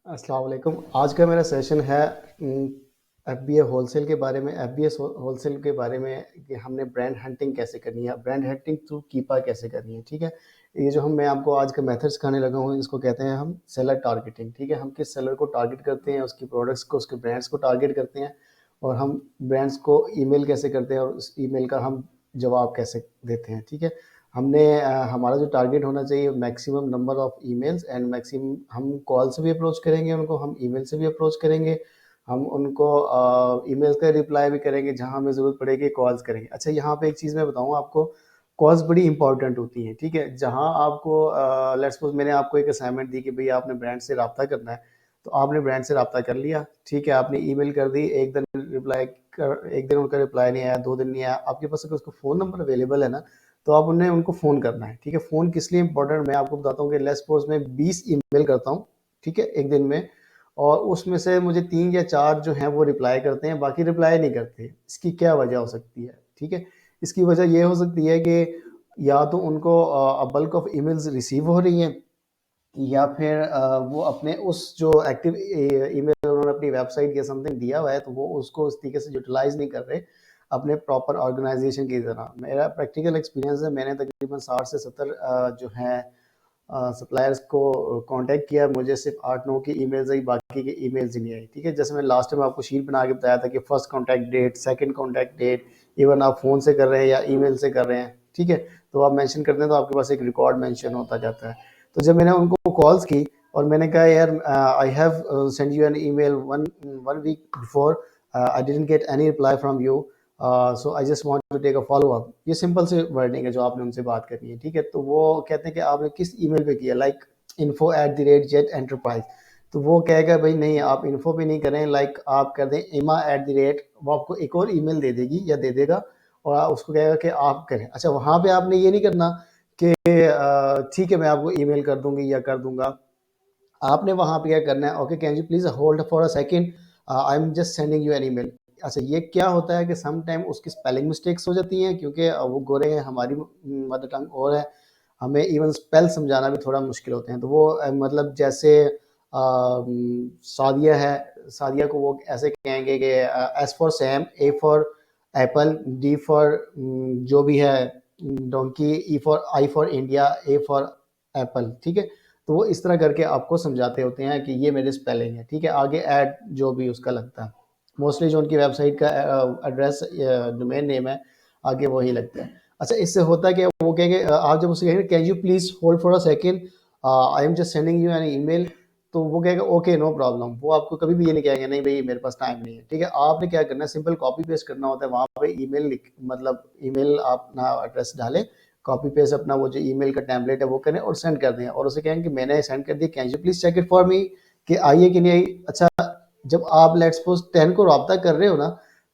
अस्सलाम वालेकुम। आज का मेरा सेशन है एफबीए होलसेल के बारे में। एफबीएस होलसेल के बारे में कि हमने ब्रांड हंटिंग कैसे करनी है, ब्रांड हंटिंग थ्रू कीपा कैसे करनी है। ठीक है, ये जो हम मैं आपको आज का मेथड सिखाने लगा हूँ, इसको कहते हैं हम सेलर टारगेटिंग। ठीक है, हम किस सेलर को टारगेट करते हैं, उसकी प्रोडक्ट्स को, उसके ब्रांड्स को टारगेट करते हैं, और हम ब्रांड्स को ईमेल कैसे करते हैं, और उस ईमेल का हम जवाब कैसे देते हैं। ठीक है, हमने हमारा जो टारगेट होना चाहिए maximum number of emails and maximum, हम कॉल से भी अप्रोच करेंगे उनको, हम ईमेल से भी अप्रोच करेंगे, हम उनको ईमेल का रिप्लाई भी करेंगे, जहां हमें ज़रूरत पड़ेगी कॉल्स करेंगे। अच्छा, यहाँ पे एक चीज़ मैं बताऊँ आपको, कॉल्स बड़ी इंपॉर्टेंट होती हैं। ठीक है, जहां आपको लेट्स सपोज मैंने आपको एक असाइनमेंट दी कि भाई आपने ब्रांड से रब्ता करना है, तो आपने ब्रांड से रब्ता कर लिया। ठीक है, आपने ईमेल कर दी, एक दिन रिप्लाई कर, एक दिन उनका रिप्लाई नहीं आया, 2 दिन नहीं आया, आपके पास अगर उसका फ़ोन नंबर अवेलेबल है ना, तो आप उन्हें उनको फ़ोन करना है। ठीक है, फ़ोन किस लिए इंपॉर्टेंट, मैं आपको बताता हूँ कि लेट्स सपोज मैं 20 ईमेल करता हूँ, ठीक है, एक दिन में, और उसमें से मुझे 3 या 4 जो हैं वो रिप्लाई करते हैं, बाकी रिप्लाई नहीं करते। इसकी क्या वजह हो सकती है? ठीक है, इसकी वजह ये हो सकती है कि या तो उनको बल्क ऑफ ईमेल्स रिसीव हो रही हैं, या फिर वो अपने उस जो एक्टिव ईमेल उन्होंने अपनी वेबसाइट या समथिंग दिया हुआ है, तो वो उसको उस तरीके से यूटिलाइज नहीं कर रहे अपने प्रॉपर ऑर्गेनाइजेशन की तरह। मेरा प्रैक्टिकल एक्सपीरियंस है, मैंने तकरीबन 60 से 70 जो हैं सप्लायर्स को कांटेक्ट किया, मुझे सिर्फ 8-9 की ईमेल्स आई, बाकी की ईमेल्स ही नहीं आई। ठीक है, जैसे मैं लास्ट टाइम आपको शीट बना के बताया था कि first contact date, second contact date, even आप फ़ोन से कर रहे हैं या ईमेल से कर रहे हैं। ठीक है, तो आप मेंशन करते हैं तो आपके पास एक रिकॉर्ड मेंशन होता जाता है। तो जब मैंने उनको कॉल्स की और मैंने कहा यार I have send you an email one one week before, I didn't get any reply from you, so I just want to take a follow up. ये सिंपल से वर्डिंग है जो आपने उनसे बात करनी है। ठीक है, तो वो कहते हैं कि आपने किस ईमेल पे किया, लाइक info@jet enterprise। तो वो कहेगा भाई नहीं, आप इन्फो पे नहीं करें, लाइक आप कर दें ima@, वो आपको एक और ईमेल दे देगी या दे देगा, और उसको कहेगा कि आप करें। अच्छा, वहाँ पे आपने ये नहीं करना कि ठीक है मैं आपको ईमेल कर दूंगी या कर दूंगा। आपने वहाँ पे क्या करना है, okay can you please hold for a second, I am just sending you an email. अच्छा, ये क्या होता है कि सम टाइम उसकी स्पेलिंग मिस्टेक्स हो जाती हैं, क्योंकि वो गोरे हैं, हमारी मदर टंग और है, हमें इवन स्पेल समझाना भी थोड़ा मुश्किल होते हैं। तो वो मतलब जैसे सादिया है, सादिया को वो ऐसे कहेंगे कि S for Sam, A for Apple, D for जो भी है donkey, E for I for India, A for Apple. ठीक है, तो वो इस तरह करके आपको समझाते होते हैं कि ये मेरे स्पेलिंग है। ठीक है, आगे ऐड जो भी उसका लगता है, मोस्टली जो उनकी वेबसाइट का एड्रेस डोमेन नेम है, आगे वही लगता है। अच्छा, इससे होता है कि वो कहेंगे आप जब उससे कहेंगे can you please hold for a second, I am just sending you an email, तो वो कहेगा ओके नो प्रॉब्लम। वो आपको कभी भी ये नहीं कहेंगे नहीं भाई मेरे पास टाइम नहीं है। ठीक है, आपने क्या करना है, सिंपल कॉपी पेस्ट करना होता है, वहाँ पे ईमेल लिख, मतलब ईमेल आप अपना एड्रेस डालें, कॉपी पेस्ट अपना वो जो ईमेल का टेम्पलेट है वो करें और सेंड कर दें, और उसे कहें कि मैंने सेंड कर दिया, can you please check it for me, कि आई है कि नहीं आई। अच्छा, जब आप लेट्स सपोज 10 को रब्ता कर रहे हो ना,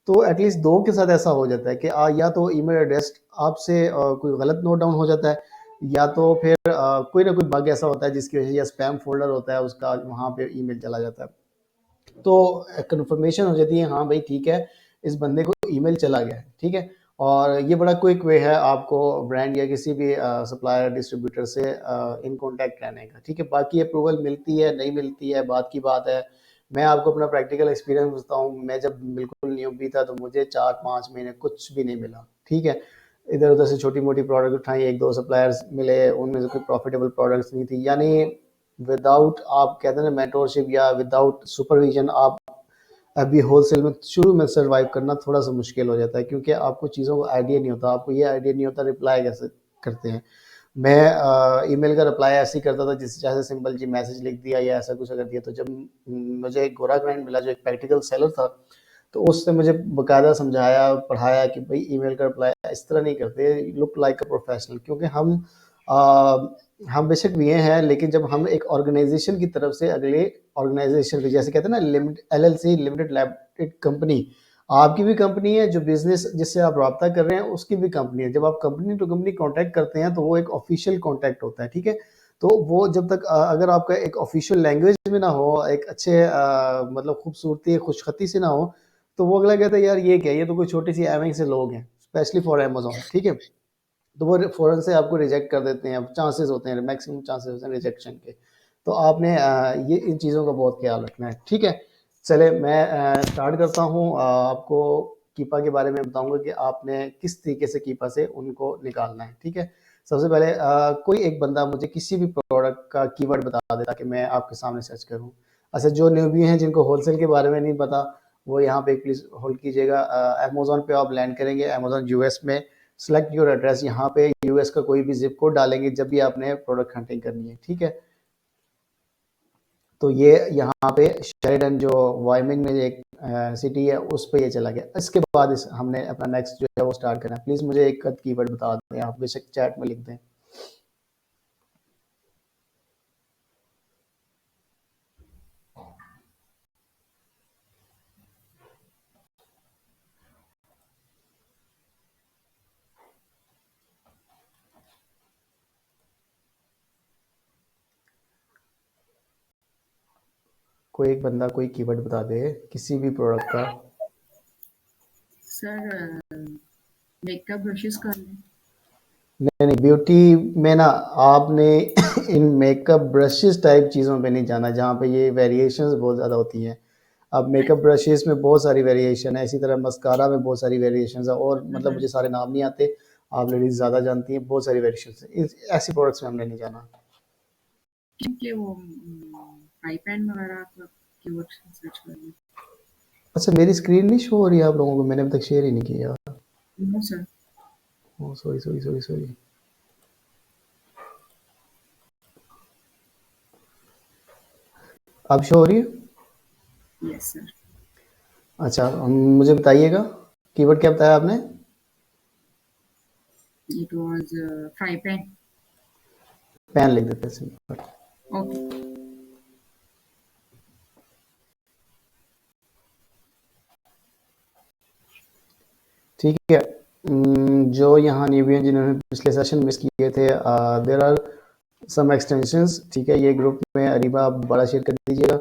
तो एटलीस्ट 2 के साथ ऐसा हो जाता है कि या तो ईमेल एड्रेस आपसे कोई गलत नोट डाउन हो जाता है, या तो फिर कोई ना कोई बग ऐसा होता है जिसकी वजह से, या स्पैम फोल्डर होता है उसका, वहाँ पे ईमेल चला जाता है। तो कंफर्मेशन हो जाती है हाँ भाई ठीक है, इस बंदे को ईमेल चला गया है। ठीक है, और ये बड़ा क्विक वे है आपको ब्रांड या किसी भी सप्लायर डिस्ट्रीब्यूटर से इन कांटेक्ट रहने का। ठीक है, बाकी अप्रूवल मिलती है नहीं मिलती है बात की बात है। मैं आपको अपना प्रैक्टिकल एक्सपीरियंस बताता हूँ, मैं जब बिल्कुल न्यू भी था तो मुझे 4-5 महीने कुछ भी नहीं मिला। ठीक है, इधर उधर से छोटी मोटी प्रोडक्ट उठाई, 1-2 सप्लायर्स मिले, उनमें से कोई प्रॉफिटेबल प्रोडक्ट्स नहीं थी, यानी विदाउट आप कहते हैं ना मेंटोरशिप या विदाउट सुपरविजन, आप अभी होलसेल में शुरू में सर्वाइव करना थोड़ा सा मुश्किल हो जाता है, क्योंकि आपको चीज़ों का आइडिया नहीं होता, आपको ये आइडिया नहीं होता रिप्लाई कैसे करते हैं। मैं ईमेल का रिप्लाई ऐसे ही करता था जिस जैसे सिंपल जी मैसेज लिख दिया या ऐसा कुछ कर दिया। तो जब मुझे एक गोरा क्लाइंट मिला जो एक प्रैक्टिकल सेलर था, तो उसने मुझे बकायदा समझाया पढ़ाया कि भाई ईमेल का रिप्लाई इस तरह नहीं करते, लुक लाइक अ प्रोफेशनल, क्योंकि हम बेशक भी हैं, लेकिन जब हम एक ऑर्गेनाइजेशन की तरफ से अगले ऑर्गेनाइजेशन की, जैसे कहते हैं ना limited LLC, limited liability company, आपकी भी कंपनी है, जो बिजनेस जिससे आप रब्ता कर रहे हैं उसकी भी कंपनी है। जब आप कंपनी टू कंपनी कांटेक्ट करते हैं तो वो एक ऑफिशियल कांटेक्ट होता है। ठीक है, तो वो जब तक अगर आपका एक ऑफिशियल लैंग्वेज में ना हो, एक अच्छे मतलब खूबसूरती खुशखती से ना हो, तो वो अगला कहता है यार ये क्या, ये तो कोई छोटी सी एवं से लोग हैं, स्पेशली फॉर अमेजोन। ठीक है, तो वो फ़ौरन से आपको रिजेक्ट कर देते हैं, चांसेस होते हैं, मैक्सिमम चांसेस होते हैं रिजेक्शन के। तो आपने ये इन चीज़ों का बहुत ख्याल रखना है, ठीक है। चले मैं स्टार्ट करता हूँ, आपको कीपा के बारे में बताऊंगा कि आपने किस तरीके से कीपा से उनको निकालना है, ठीक है। सबसे पहले कोई एक बंदा मुझे किसी भी प्रोडक्ट का कीवर्ड बता दे ताकि मैं आपके सामने सर्च करूँ। अच्छा, जो न्यूबी हैं जिनको होलसेल के बारे में नहीं पता, वो यहाँ पे प्लीज़ होल्ड कीजिएगा। अमेज़न पे आप लैंड करेंगे, अमेज़न यूएस में सेलेक्ट योर एड्रेस, यहाँ पे यूएस का कोई भी जिप कोड डालेंगे जब भी आपने प्रोडक्ट हंटिंग करनी है, ठीक है। तो ये यहाँ पे शेरिडन जो वायमिंग में एक सिटी है उस पे ये चला गया। इसके बाद हमने अपना नेक्स्ट जो है वो स्टार्ट करना है। प्लीज़ मुझे एक कीवर्ड बता दें, आप बेशक चैट में लिख दें। कोई एक बंदा कोई कीवर्ड बता दे किसी भी प्रोडक्ट का। सर मेकअप ब्रशेस कर लें। नहीं नहीं, ब्यूटी में ना आपने इन मेकअप ब्रशेस टाइप चीज़ों पे नहीं जाना जहाँ पे ये वेरिएशंस बहुत ज़्यादा होती हैं। अब मेकअप ब्रशेस में बहुत सारी वेरिएशन है, इसी तरह मस्कारा में बहुत सारी वेरिएशंस है, और मतलब मुझे सारे नाम नहीं आते, आप लेडीज़ ज़्यादा जानती हैं, बहुत सारी वेरिएशंस है। ऐसी प्रोडक्ट्स में हमने नहीं जाना। क्योंकि वो फ्राई पैन वगैरह का कीवर्ड सर्च कर लें। अच्छा, मेरी स्क्रीन नहीं शो हो रही है आप लोगों को, मैंने अभी तक शेयर ही नहीं किया। No sir. Oh sorry sorry sorry sorry. अब शो हो रही है? Yes sir. अच्छा, मुझे बताइएगा कीवर्ड क्या बताया आपने? It was fry pan. Pan लिख देते हैं सिंपल। ओके। ठीक है। जो यहाँ न्यूबियन जिन्होंने पिछले सेशन मिस किए थे, देर आर सम एक्सटेंशंस, ठीक है। ये ग्रुप में अरीबा आप बड़ा शेयर कर दीजिएगा।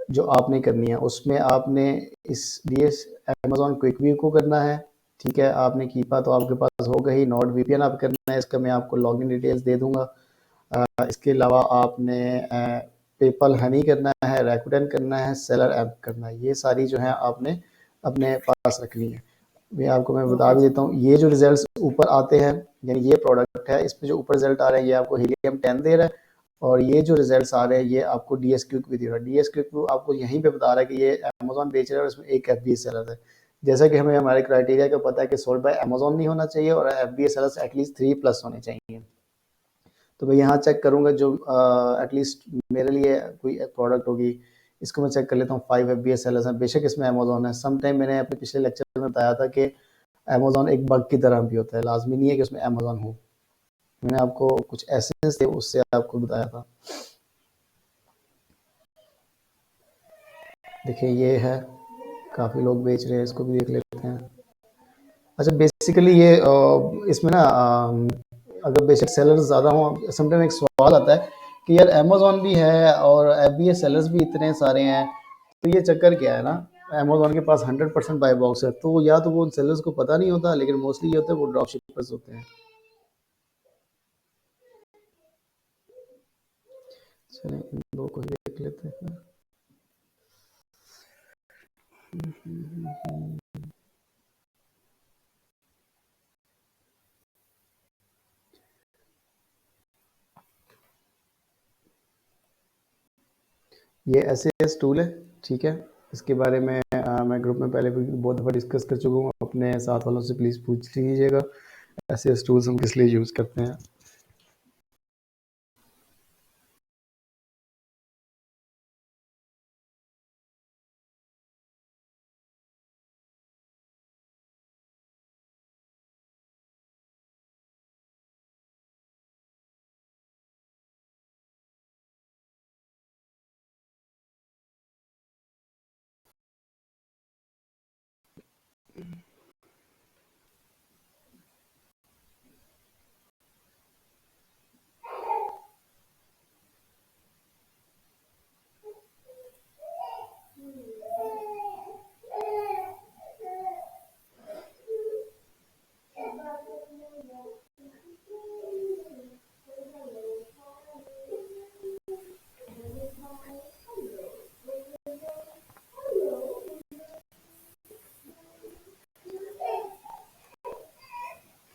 जो आपने करनी है उसमें आपने इस लिए अमेजोन क्विक व्यू को करना है, ठीक है। आपने कीपा तो आपके पास होगा ही, नॉट वीपीएन आप करना है, इसका मैं आपको लॉगिन डिटेल्स दे दूंगा। इसके अलावा आपने पेपल हनी करना है, रैकुटेन करना है, सेलर ऐप करना है। ये सारी जो है आपने अपने पास रखनी है। आपको मैं बता ओके भी सर। देता हूँ, ये जो रिजल्ट्स ऊपर आते हैं, यानी ये प्रोडक्ट है, इसमें जो ऊपर रिजल्ट आ रहे हैं ये आपको हीलियम 10 दे रहा है, और ये जो रिजल्ट्स आ रहे हैं ये आपको डीएस क्यूक भी दे रहा है। डीएस क्यूक आपको यहीं पे बता रहा है कि ये अमेजोन बेच रहा है और इसमें एक एफ बी सेलर है। जैसा कि हमें हमारे क्राइटेरिया का पता है कि सोल्ड बाय अमेजोन नहीं होना चाहिए और एफ बी सेलर्स एटलीस्ट 3+ होने चाहिए। तो मैं यहाँ चेक करूँगा जो एटलीस्ट मेरे लिए कोई प्रोडक्ट होगी, इसको मैं चेक कर लेता हूँ। 5 एफ बी एस सेलर्स हैं, बेशक इसमें अमेजोन है। सम टाइम मैंने अपने पिछले लेक्चर में बताया था कि अमेजोन एक बग की तरह भी होता है, लाजमी नहीं है कि उसमें अमेजोन हो। मैंने आपको कुछ एसेंस थे उससे आपको बताया था। देखिए ये है, काफ़ी लोग बेच रहे हैं, इसको भी देख लेते हैं। अच्छा, बेसिकली ये इसमें ना अगर बेसिक सेलर्स ज़्यादा हों, समटाइम एक सवाल आता है कि यार अमेजोन भी है और एफ बी ए सेलर्स भी इतने सारे हैं, तो ये चक्कर क्या है ना। अमेजोन के पास 100% बाय बॉक्स है, तो या तो वो उन सेलर्स को पता नहीं होता, लेकिन मोस्टली ये होता है वो ड्रॉप शिपर्स होते हैं। चलिए इन दो को ही देख लेते हैं। ये एस एस टूल है, ठीक है। इसके बारे में मैं ग्रुप में पहले भी बहुत दफ़ा डिस्कस कर चुका हूँ, अपने साथ वालों से प्लीज़ पूछ लीजिएगा एस एस टूल्स हम किस लिए यूज़ करते हैं।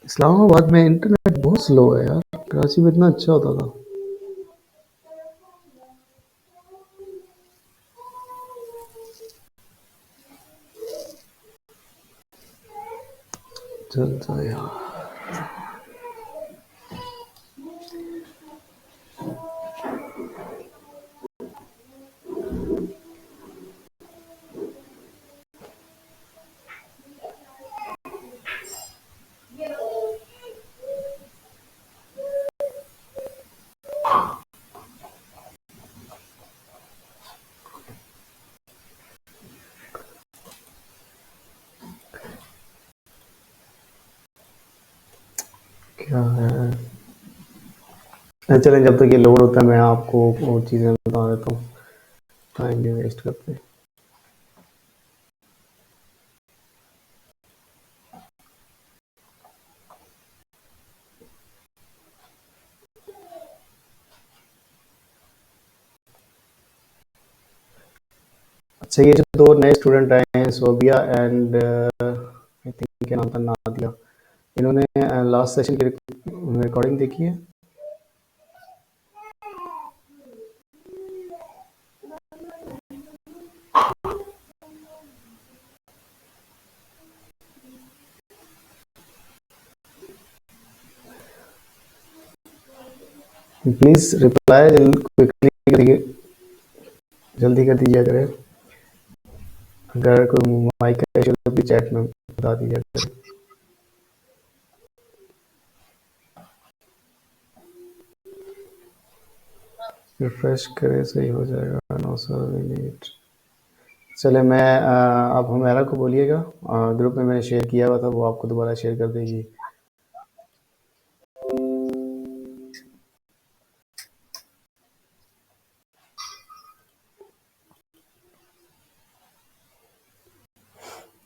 इस्लामाबाद में इंटरनेट बहुत स्लो है यार, कराची में इतना अच्छा होता था। चलता यार। क्या है, चलें जब तक ये लोड होता है मैं आपको वो चीज़ें बता देता हूँ, टाइम भी वेस्ट करते हैं। अच्छा, ये जो 2 नए स्टूडेंट आए हैं, सोबिया एंड आई थिंक इनका नाम था नादिया, इन्होंने लास्ट सेशन की रिकॉर्डिंग देखी है? प्लीज़ रिप्लाई क्विकली जल्दी कर दीजिए करें। अगर कोई माइक का इशू तो भी चैट में बता दीजिए करें। रिफ्रेश करें, सही हो जाएगा। No sir we need. चले मैं आप हमेरा को बोलिएगा, ग्रुप में मैंने शेयर किया हुआ था, वो आपको दोबारा शेयर कर देगी।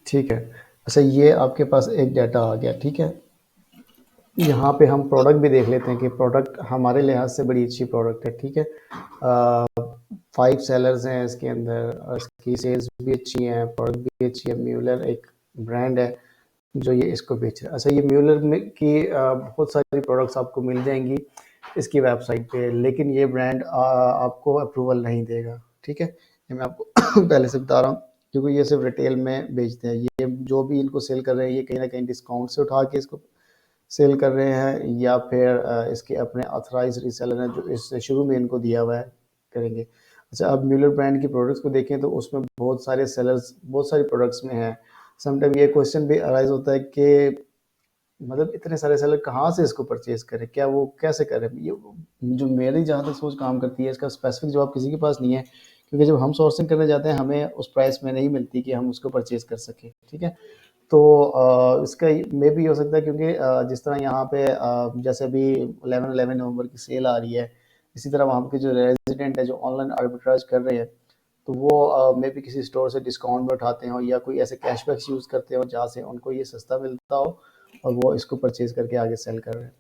ठीक है। अच्छा, ये आपके पास एक डाटा आ गया, ठीक है। यहाँ पे हम प्रोडक्ट भी देख लेते हैं कि प्रोडक्ट हमारे लिहाज से बड़ी अच्छी प्रोडक्ट है, ठीक है। 5 सेलर्स हैं इसके अंदर और इसकी सेल्स भी अच्छी हैं, प्रोडक्ट भी अच्छी है। म्यूलर एक ब्रांड है जो ये इसको बेच रहा है। अच्छा, ये म्यूलर में की बहुत सारी प्रोडक्ट्स आपको मिल जाएंगी इसकी वेबसाइट पे, लेकिन ये ब्रांड आपको अप्रूवल नहीं देगा, ठीक है। ये मैं आपको पहले से बता रहा हूँ, क्योंकि ये सिर्फ रिटेल में बेचते हैं। ये जो भी इनको सेल कर रहे हैं, ये कहीं ना कहीं डिस्काउंट से उठा के इसको सेल कर रहे हैं, या फिर इसके अपने ऑथराइज रीसेलर हैं जो इससे शुरू में इनको दिया हुआ है, करेंगे। अच्छा, अब म्यूलर ब्रांड की प्रोडक्ट्स को देखें तो उसमें बहुत सारे सेलर्स बहुत सारी प्रोडक्ट्स में हैं। समटाइम ये क्वेश्चन भी अराइज होता है कि मतलब इतने सारे सेलर कहाँ से इसको परचेज करें, क्या वो कैसे करें? ये जो मेरी जहाँ तक सोच काम करती है, इसका स्पेसिफिक जवाब किसी के पास नहीं है, क्योंकि जब हम सोर्सिंग करने जाते हैं हमें उस प्राइस में नहीं मिलती कि हम उसको परचेज कर सकें, ठीक है। तो इसका मे भी हो सकता है, क्योंकि जिस तरह यहाँ पे जैसे अभी 11 नवंबर की सेल आ रही है, इसी तरह वहाँ के जो रेजिडेंट है जो ऑनलाइन आर्बिट्राज कर रहे हैं, तो वो मे बी किसी स्टोर से डिस्काउंट में उठाते हो या कोई ऐसे कैशबैक्स यूज़ करते हो जहाँ से उनको ये सस्ता मिलता हो और वो इसको परचेज करके आगे सेल कर रहे हैं।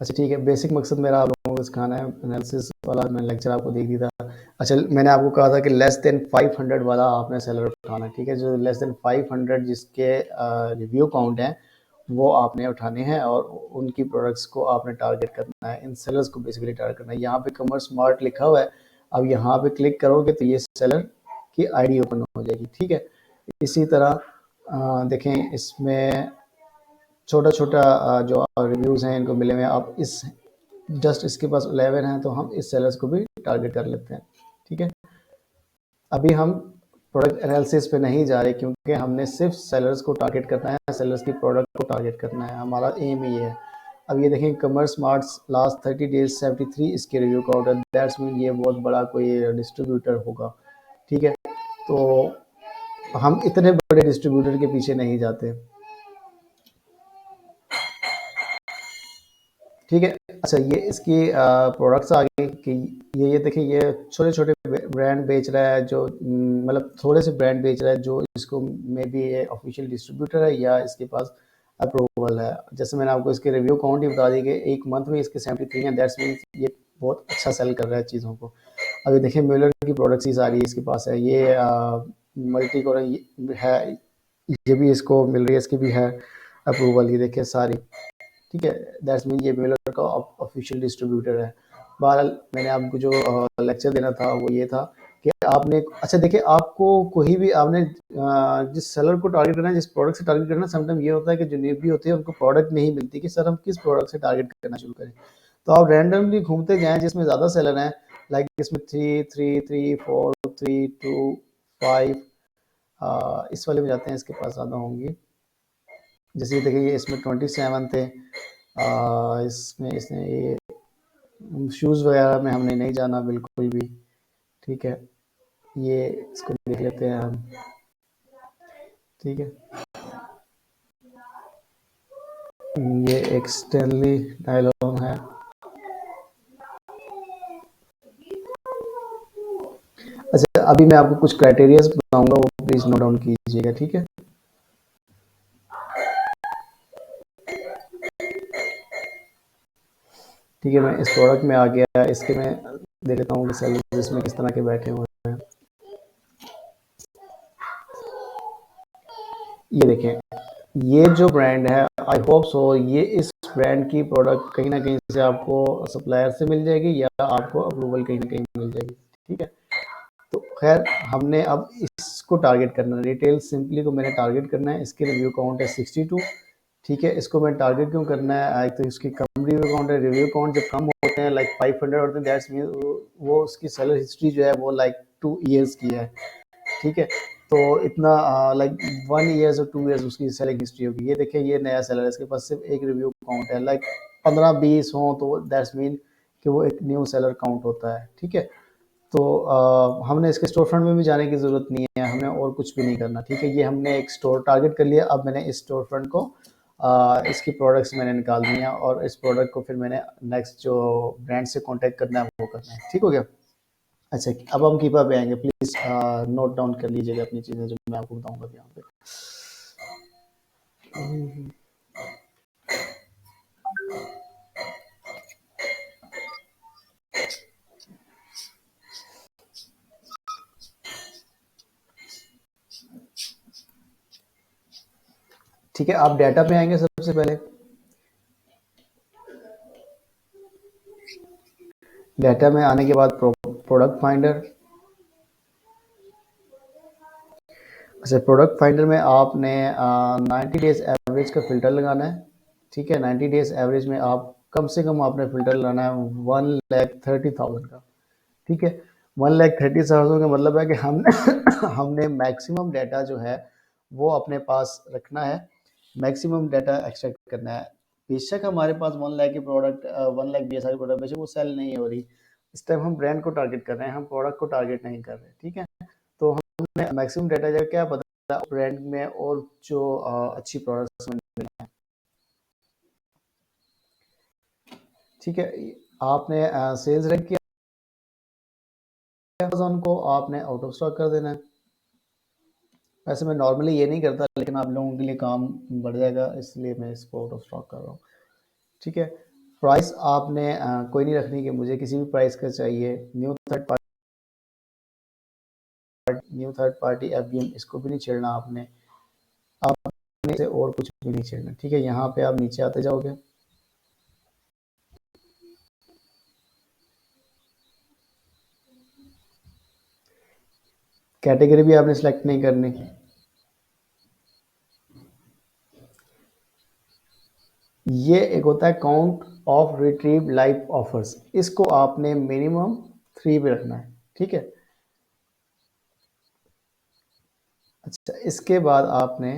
अच्छा, ठीक है। बेसिक मकसद मेरा आप लोगों को सिखाना है, एनालिसिस वाला मैंने लेक्चर आपको दे दिया था। अच्छा, मैंने आपको कहा था कि लेस देन 500 वाला आपने सेलर उठाना है, ठीक है। जो लेस देन 500 जिसके रिव्यू काउंट हैं, वो आपने उठाने हैं और उनकी प्रोडक्ट्स को आपने टारगेट करना है, इन सेलर्स को बेसिकली टारगेट करना है। यहाँ पे कमर्स मार्ट लिखा हुआ है, अब यहाँ पे क्लिक करोगे तो ये सेलर की आईडी ओपन हो जाएगी, ठीक है। इसी तरह देखें इसमें छोटा छोटा जो रिव्यूज़ हैं इनको मिले हुए हैं। अब इस जस्ट इसके पास 11 हैं, तो हम इस सेलर्स को भी टारगेट कर लेते हैं, ठीक है। अभी हम प्रोडक्ट एनालिसिस पे नहीं जा रहे, क्योंकि हमने सिर्फ सेलर्स को टारगेट करना है, सेलर्स की प्रोडक्ट को टारगेट करना है, हमारा एम ही है। अब ये देखें, कमर्स मार्ट्स लास्ट 30 डेज 73 इसके रिव्यू काउंट है, दैट्स मीन ये बहुत बड़ा कोई डिस्ट्रीब्यूटर होगा, ठीक है। तो हम इतने बड़े डिस्ट्रीब्यूटर के पीछे नहीं जाते, ठीक है। अच्छा, ये इसकी प्रोडक्ट्स आ गई कि ये देखिए, ये छोटे छोटे ब्रांड बेच रहा है, जो मतलब थोड़े से ब्रांड बेच रहा है जो इसको मे बी ये ऑफिशियल डिस्ट्रीब्यूटर है या इसके पास अप्रूवल है। जैसे मैंने आपको इसके रिव्यू काउंट ही बता दी कि एक मंथ में इसके 73 हैं, दैट्स मीन ये बहुत अच्छा सेल कर रहा है चीज़ों को। अभी देखिए म्यूलर की प्रोडक्ट्स ही सारी इसके पास है, ये मल्टी कोर है, ये भी इसको मिल रही है, इसकी भी है अप्रूवल, ये देखिए सारी, ठीक है। दैट्स मीन ये म्यूलर का ऑफिशियल डिस्ट्रीब्यूटर है। बहरहाल मैंने आपको जो लेक्चर देना था वो ये था कि आपने, अच्छा देखिए, आपको कोई भी आपने जिस सेलर को टारगेट करना है, जिस प्रोडक्ट से टारगेट करना है, समटाइम ये होता है कि जो न्यूबी होती है उनको प्रोडक्ट नहीं मिलती कि सर हम किस प्रोडक्ट से टारगेट करना शुरू करें। तो आप रैंडमली घूमते जाएं जिसमें ज़्यादा सेलर हैं, लाइक इसमें 3, 3, 3, 4, 3, 2, 5, इस वाले में जाते हैं, इसके पास ज़्यादा होंगी। जैसे देखिए इसमें 27 थे, इसमें इसने ये शूज़ वगैरह में हमने नहीं जाना बिल्कुल भी, ठीक है। ये इसको देख लेते हैं हम, ठीक है। ये एक स्टैनली डायलॉग है। अच्छा अभी मैं आपको कुछ क्राइटेरियाज बताऊंगा, वो प्लीज नोट डाउन कीजिएगा, ठीक है। ठीक है, मैं इस प्रोडक्ट में आ गया, इसके मैं देख लेता हूँ कि सेलर इसमें किस तरह के बैठे हुए हैं। ये देखें, ये जो ब्रांड है, आई होप सो ये इस ब्रांड की प्रोडक्ट कहीं ना कहीं से आपको सप्लायर से मिल जाएगी या आपको अप्रूवल कहीं ना कहीं मिल जाएगी, ठीक है। तो खैर हमने अब इसको टारगेट करना है, रिटेल सिंपली को मैंने टारगेट करना है। इसके रिव्यू काउंट है 62, ठीक है। इसको मैं टारगेट क्यों करना है, एक तो इसकी कम रिव्यू काउंट है, रिव्यू काउंट जब कम होते हैं लाइक 500 होते हैं, दैट्स मीन वो उसकी सेलर हिस्ट्री जो है वो लाइक 2 ईयर्स की है, ठीक है। तो इतना लाइक 1 ईयर्स और 2 ईयर्स उसकी सेलिंग हिस्ट्री होगी। ये देखिए ये नया सेलर है, इसके पास सिर्फ एक रिव्यू काउंट है, लाइक 15-20 हो तो दैट्स मीन कि वो एक न्यू सेलर काउंट होता है, ठीक है। तो हमने इसके स्टोर फ्रंट में भी जाने की ज़रूरत नहीं है, हमें और कुछ भी नहीं करना, ठीक है। ये हमने एक स्टोर टारगेट कर लिया। अब मैंने इस स्टोर फ्रंट को इसकी प्रोडक्ट्स मैंने निकाल दी हैं और इस प्रोडक्ट को फिर मैंने नेक्स्ट जो ब्रांड से कांटेक्ट करना है वो करना है, ठीक हो गया। अच्छा अब हम कीपा पे आएंगे, प्लीज़ नोट डाउन कर लीजिएगा अपनी चीज़ें जो मैं आपको बताऊंगा यहाँ पे। ठीक है, आप डाटा पे आएंगे सबसे पहले। डाटा में आने के बाद प्रोडक्ट फाइंडर। अच्छा प्रोडक्ट फाइंडर में आपने 90 डेज एवरेज का फ़िल्टर लगाना है, ठीक है। 90 डेज एवरेज में आप कम से कम आपने फ़िल्टर लगाना है 1,30,000 का, ठीक है। 1,30,000 का मतलब है कि हम हमने मैक्सिमम डाटा जो है वो अपने पास रखना है, मैक्सिमम डाटा एक्सट्रैक्ट करना है। बेशक हमारे पास 1 लाख की प्रोडक्ट 1 लाख BSR की प्रोडक्ट बेशक वो सेल नहीं हो रही, इस टाइम हम ब्रांड को टारगेट कर रहे हैं, हम प्रोडक्ट को टारगेट नहीं कर रहे, ठीक है। तो हमने मैक्सिमम डाटा जो क्या पता ब्रांड में और जो अच्छी प्रोडक्ट्स में, ठीक है। आपने सेल्स रैंक किया, अमेज़न को आपने आउट ऑफ स्टॉक कर देना है। वैसे मैं नॉर्मली ये नहीं करता, लेकिन आप लोगों के लिए काम बढ़ जाएगा इसलिए मैं इसको आउट ऑफ स्टॉक कर रहा हूँ, ठीक है। प्राइस आपने कोई नहीं रखनी कि मुझे किसी भी प्राइस का चाहिए। न्यू थर्ड पार्टी FBM इसको भी नहीं छेड़ना आपने, आपने से और कुछ भी नहीं छेड़ना, ठीक है। यहाँ पे आप नीचे आते जाओगे, कैटेगरी भी आपने सेलेक्ट नहीं करनी। ये एक होता है count of retrieve live offers, इसको आपने मिनिमम 3 पे रखना है, ठीक है। अच्छा इसके बाद आपने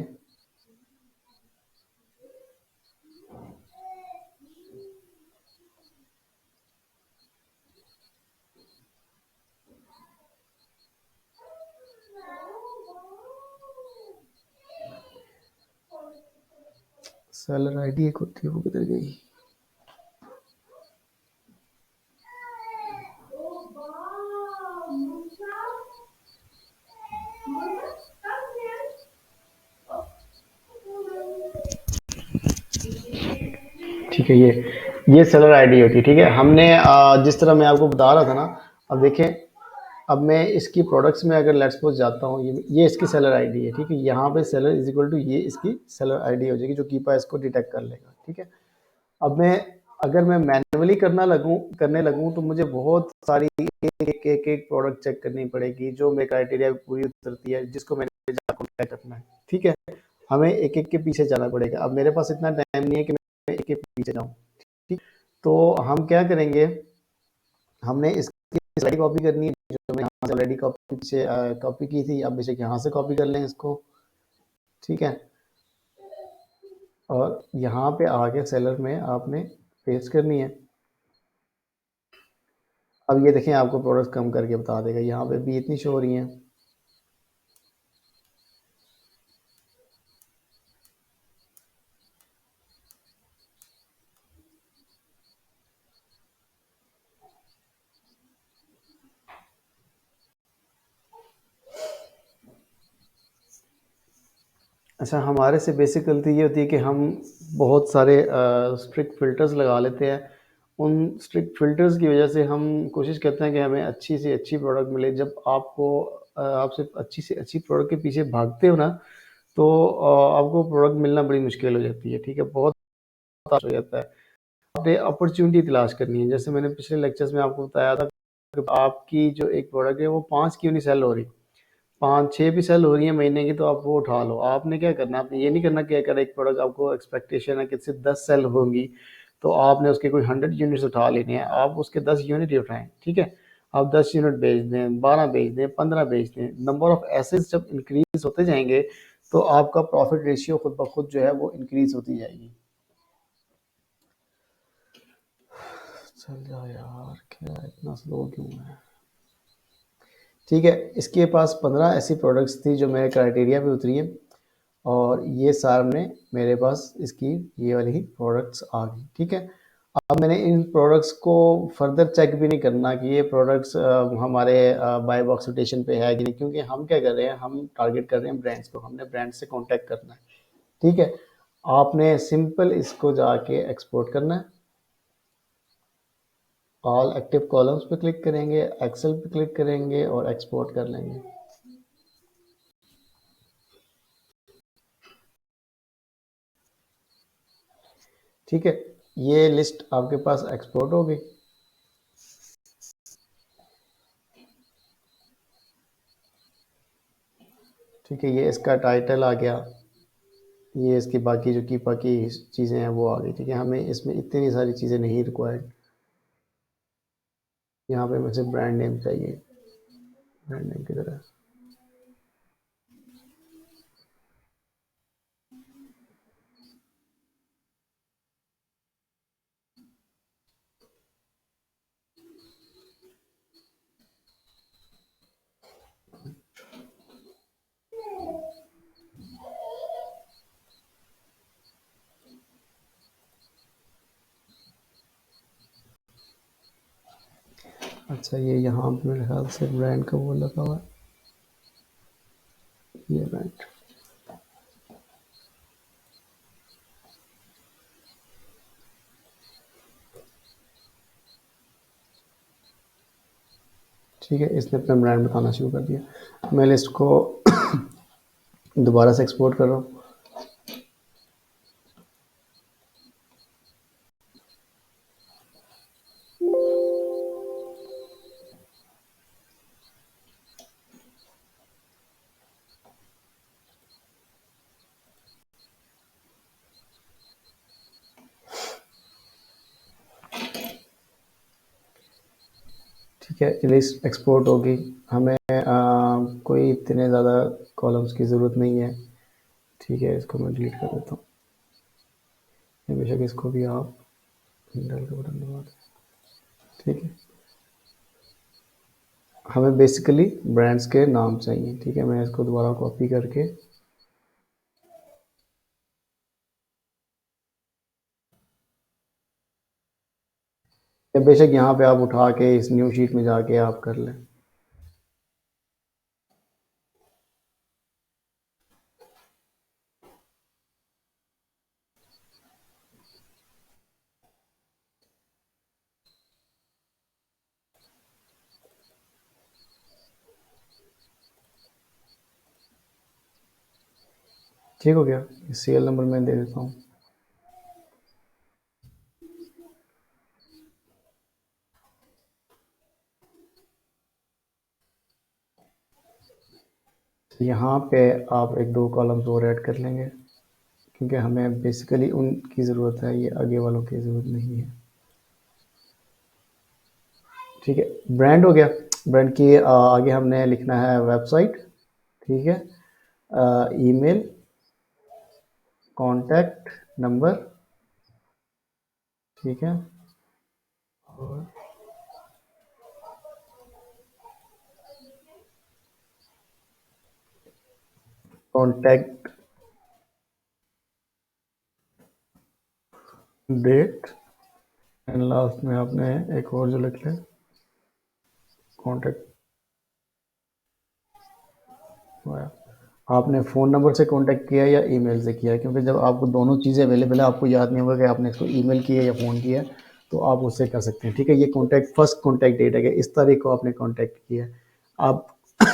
सेलर आईडी एक होती है, वो किधर गई। ठीक है, ये सेलर आईडी होती है, ठीक है। हमने जिस तरह मैं आपको बता रहा था ना, अब देखें अब मैं इसकी प्रोडक्ट्स में अगर लेट्स सपोज जाता हूँ, ये इसकी सेलर आईडी है, ठीक है। यहाँ पे सेलर इज इक्वल टू ये इसकी सेलर आईडी हो जाएगी, जो कीपा इसको डिटेक्ट कर लेगा, ठीक है। अब मैं अगर मैं मैन्युअली करने लगूँ तो मुझे बहुत सारी एक प्रोडक्ट चेक करनी पड़ेगी, जो मेरे क्राइटेरिया पूरी उतरती है, जिसको मैंने कॉन्टैक्ट करना है, ठीक है। हमें एक एक के पीछे जाना पड़ेगा। अब मेरे पास इतना टाइम नहीं है कि मैं एक एक पीछे जाऊँ, ठीक। तो हम क्या करेंगे, हमने इसकी स्लाइड कॉपी करनी है, जो मैं यहाँ से ऑलरेडी कॉपी से कॉपी की थी। अब बेशक यहाँ से कॉपी कर लें इसको, ठीक है। और यहाँ पे आके सेलर में आपने पेस्ट करनी है। अब ये देखें, आपको प्रोडक्ट कम करके बता देगा, यहाँ पे भी इतनी शो हो रही हैं। अच्छा, हमारे से बेसिक गलती ये होती है कि हम बहुत सारे स्ट्रिक्ट फ़िल्टर्स लगा लेते हैं। उन स्ट्रिक्ट फ़िल्टर्स की वजह से हम कोशिश करते हैं कि हमें अच्छी से अच्छी प्रोडक्ट मिले। जब आप सिर्फ अच्छी से अच्छी प्रोडक्ट के पीछे भागते हो ना, तो आपको प्रोडक्ट मिलना बड़ी मुश्किल हो जाती है, ठीक है। बहुत हताश हो जाता है। आपने अपॉर्चुनिटी तलाश करनी है। जैसे मैंने पिछले लेक्चर्स में आपको बताया था कि आपकी जो एक प्रोडक्ट है वो 5 क्यों नहीं सेल हो रही, 5-6 भी सेल हो रही है महीने की, तो आप वो उठा लो। आपने क्या करना है, आपने ये नहीं करना कि अगर एक प्रोडक्ट आपको एक्सपेक्टेशन है कि सिर्फ 10 सेल होंगी, तो आपने उसके कोई 100 यूनिट्स उठा लेने हैं। आप उसके 10 यूनिट ही उठाएं, ठीक है। आप 10 यूनिट बेच दें, 12 बेच दें, 15 बेच दें। नंबर ऑफ एसेट्स जब इंक्रीज होते जाएंगे, तो आपका प्रॉफिट रेशियो खुद ब खुद जो है वो इंक्रीज होती जाएगी। चल जा यार, क्या इतना स्लो क्यों है। ठीक है, इसके पास 15 ऐसी प्रोडक्ट्स थी जो मेरे क्राइटेरिया पे उतरी हैं, और ये सामने मेरे पास इसकी ये वाली ही प्रोडक्ट्स आ गई, ठीक है। अब मैंने इन प्रोडक्ट्स को फर्दर चेक भी नहीं करना कि ये प्रोडक्ट्स हमारे बाय बॉक्स रोटेशन पे है कि नहीं, क्योंकि हम क्या कर रहे हैं, हम टारगेट कर रहे हैं ब्रांड्स को, हमने ब्रांड से कांटेक्ट करना है, ठीक है। आपने सिंपल इसको जाके एक्सपोर्ट करना है। ऑल एक्टिव कॉलम्स पे क्लिक करेंगे, एक्सेल पे क्लिक करेंगे और एक्सपोर्ट कर लेंगे। ठीक है, ये लिस्ट आपके पास एक्सपोर्ट हो गई। ठीक है, ये इसका टाइटल आ गया, ये इसकी बाकी जो की बाकी चीज़ें हैं वो आ गई, ठीक है। हमें इसमें इतनी सारी चीज़ें नहीं रिक्वायर्ड। यहाँ पे मुझे ब्रांड नेम चाहिए, ब्रांड नेम की तरह। अच्छा, ये यहाँ पे मेरे ख्याल से ब्रांड का वो लगा हुआ है, ये ब्रांड। ठीक है, इसने अपना ब्रांड बताना शुरू कर दिया। मैं लिस्ट को दोबारा से एक्सपोर्ट कर रहा हूँ। ठीक है, लिस्ट एक्सपोर्ट होगी। हमें कोई इतने ज़्यादा कॉलम्स की ज़रूरत नहीं है, ठीक है। इसको मैं डिलीट कर देता हूँ। बेशक इसको भी आप डल का बटन दबा दें, ठीक है। हमें बेसिकली ब्रांड्स के नाम चाहिए, ठीक है। मैं इसको दोबारा कॉपी करके या बेशक यहाँ पे आप उठा के इस न्यू शीट में जाके आप कर लें। ठीक हो गया, सीरियल नंबर मैं दे देता हूँ। यहाँ पे आप एक दो कॉलम्स और ऐड कर लेंगे, क्योंकि हमें बेसिकली उनकी ज़रूरत है, ये आगे वालों की ज़रूरत नहीं है। ठीक है, ब्रांड हो गया। ब्रांड की आगे हमने लिखना है वेबसाइट, ठीक है, ईमेल, कॉन्टैक्ट नंबर, ठीक है, और कॉन्टैक्ट डेट, एंड लास्ट में आपने एक और जो लिख लें, कॉन्टैक्ट। आपने फ़ोन नंबर से कांटेक्ट किया या ईमेल से किया? क्योंकि जब आपको दोनों चीज़ें अवेलेबल है, आपको याद नहीं होगा कि आपने इसको ईमेल किया या फ़ोन किया, तो आप उससे कर सकते हैं। ठीक है, ये कॉन्टैक्ट फर्स्ट कॉन्टैक्ट डेट है कि इस तारीख को आपने कॉन्टैक्ट किया है। आप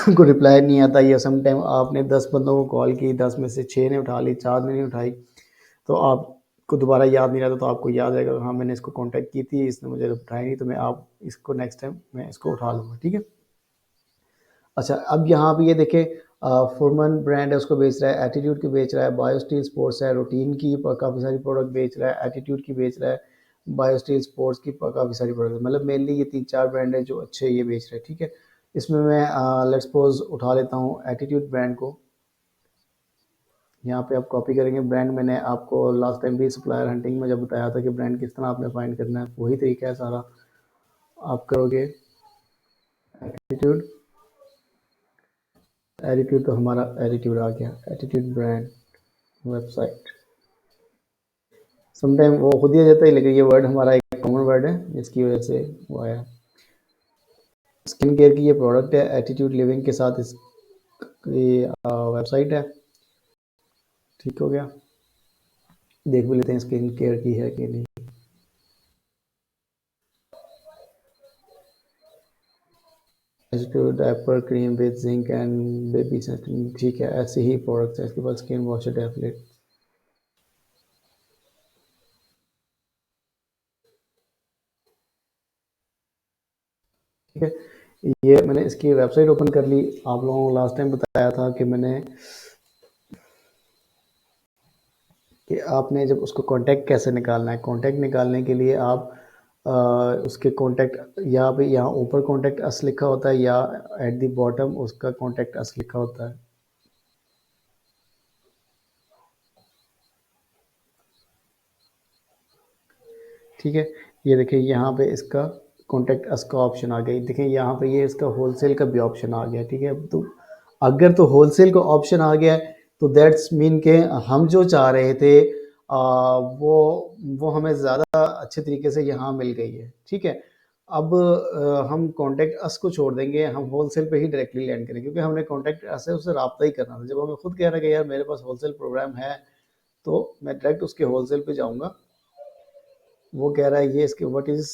को रिप्लाई नहीं आता, या सम टाइम आपने 10 बंदों को कॉल की, 10 में से 6 ने उठा ली, 4 ने नहीं उठाई, तो आपको दोबारा याद नहीं रहता, तो आपको याद आएगा, हाँ मैंने इसको कॉन्टैक्ट की थी, इसने मुझे उठाई नहीं, तो मैं आप इसको नेक्स्ट टाइम मैं इसको उठा लूँगा। ठीक है। अच्छा, अब यहाँ पे ये देखें, फुरमन ब्रांड है, उसको बेच रहा है, एटीट्यूड की बेच रहा है, बायोस्टील स्पोर्ट्स है, रूटीन की काफ़ी सारी प्रोडक्ट बेच रहा है, एटीट्यूड की बेच रहा है, बायोस्टील स्पोर्ट्स की काफ़ी सारी प्रोडक्ट, मतलब मेनली ये 3-4 ब्रांड है जो अच्छे ये बेच रहे हैं। ठीक है, इसमें मैं लेट्स सपोज उठा लेता हूँ एटीट्यूड ब्रांड को। यहाँ पे आप कॉपी करेंगे ब्रांड, मैंने आपको लास्ट टाइम भी सप्लायर हंटिंग में जब बताया था कि ब्रांड किस तरह आपने फाइंड करना है, वही तरीका है सारा। आप करोगे एटीट्यूड, एटीट्यूड तो हमारा एटीट्यूड आ गया, एटीट्यूड ब्रांड वेबसाइट। समटाइम वो खुद ही आ जाता है, लेकिन ये वर्ड हमारा एक कॉमन वर्ड है जिसकी वजह से वो आया। स्किन केयर की ये प्रोडक्ट है, एटीट्यूड लिविंग के साथ इसकी वेबसाइट है। ठीक हो गया, देख भी लेते हैं स्किन केयर की है कि नहीं। Attitude diaper cream with zinc and baby sunscreen, ठीक है, ऐसे ही प्रोडक्ट्स है इसके पास, स्किन वॉशर टैबलेट। ठीक है, ये मैंने इसकी वेबसाइट ओपन कर ली। आप लोगों को लास्ट टाइम बताया था कि मैंने कि आपने जब उसको कांटेक्ट कैसे निकालना है। कांटेक्ट निकालने के लिए आप उसके कांटेक्ट यहाँ पे, यहाँ ऊपर कांटेक्ट अस लिखा होता है, या एट द बॉटम उसका कांटेक्ट अस लिखा होता है। ठीक है, ये देखिए यहाँ पे इसका कांटेक्ट अस का ऑप्शन आ गया, देखिए यहाँ पे ये इसका होलसेल का भी ऑप्शन आ गया। ठीक है, तो अगर तो होलसेल का ऑप्शन आ गया है, तो दैट्स मीन के हम जो चाह रहे थे वो हमें ज़्यादा अच्छे तरीके से यहाँ मिल गई है। ठीक है, अब हम कांटेक्ट अस को छोड़ देंगे, हम होलसेल पे ही डायरेक्टली लैंड करेंगे, क्योंकि हमने कांटेक्ट अस से उससे रब्ता ही करना था। जब हमें खुद कह रहा है कि यार मेरे पास होलसेल प्रोग्राम है, तो मैं डायरेक्ट उसके होलसेल पे जाऊँगा। वो कह रहा है ये इसके व्हाट इज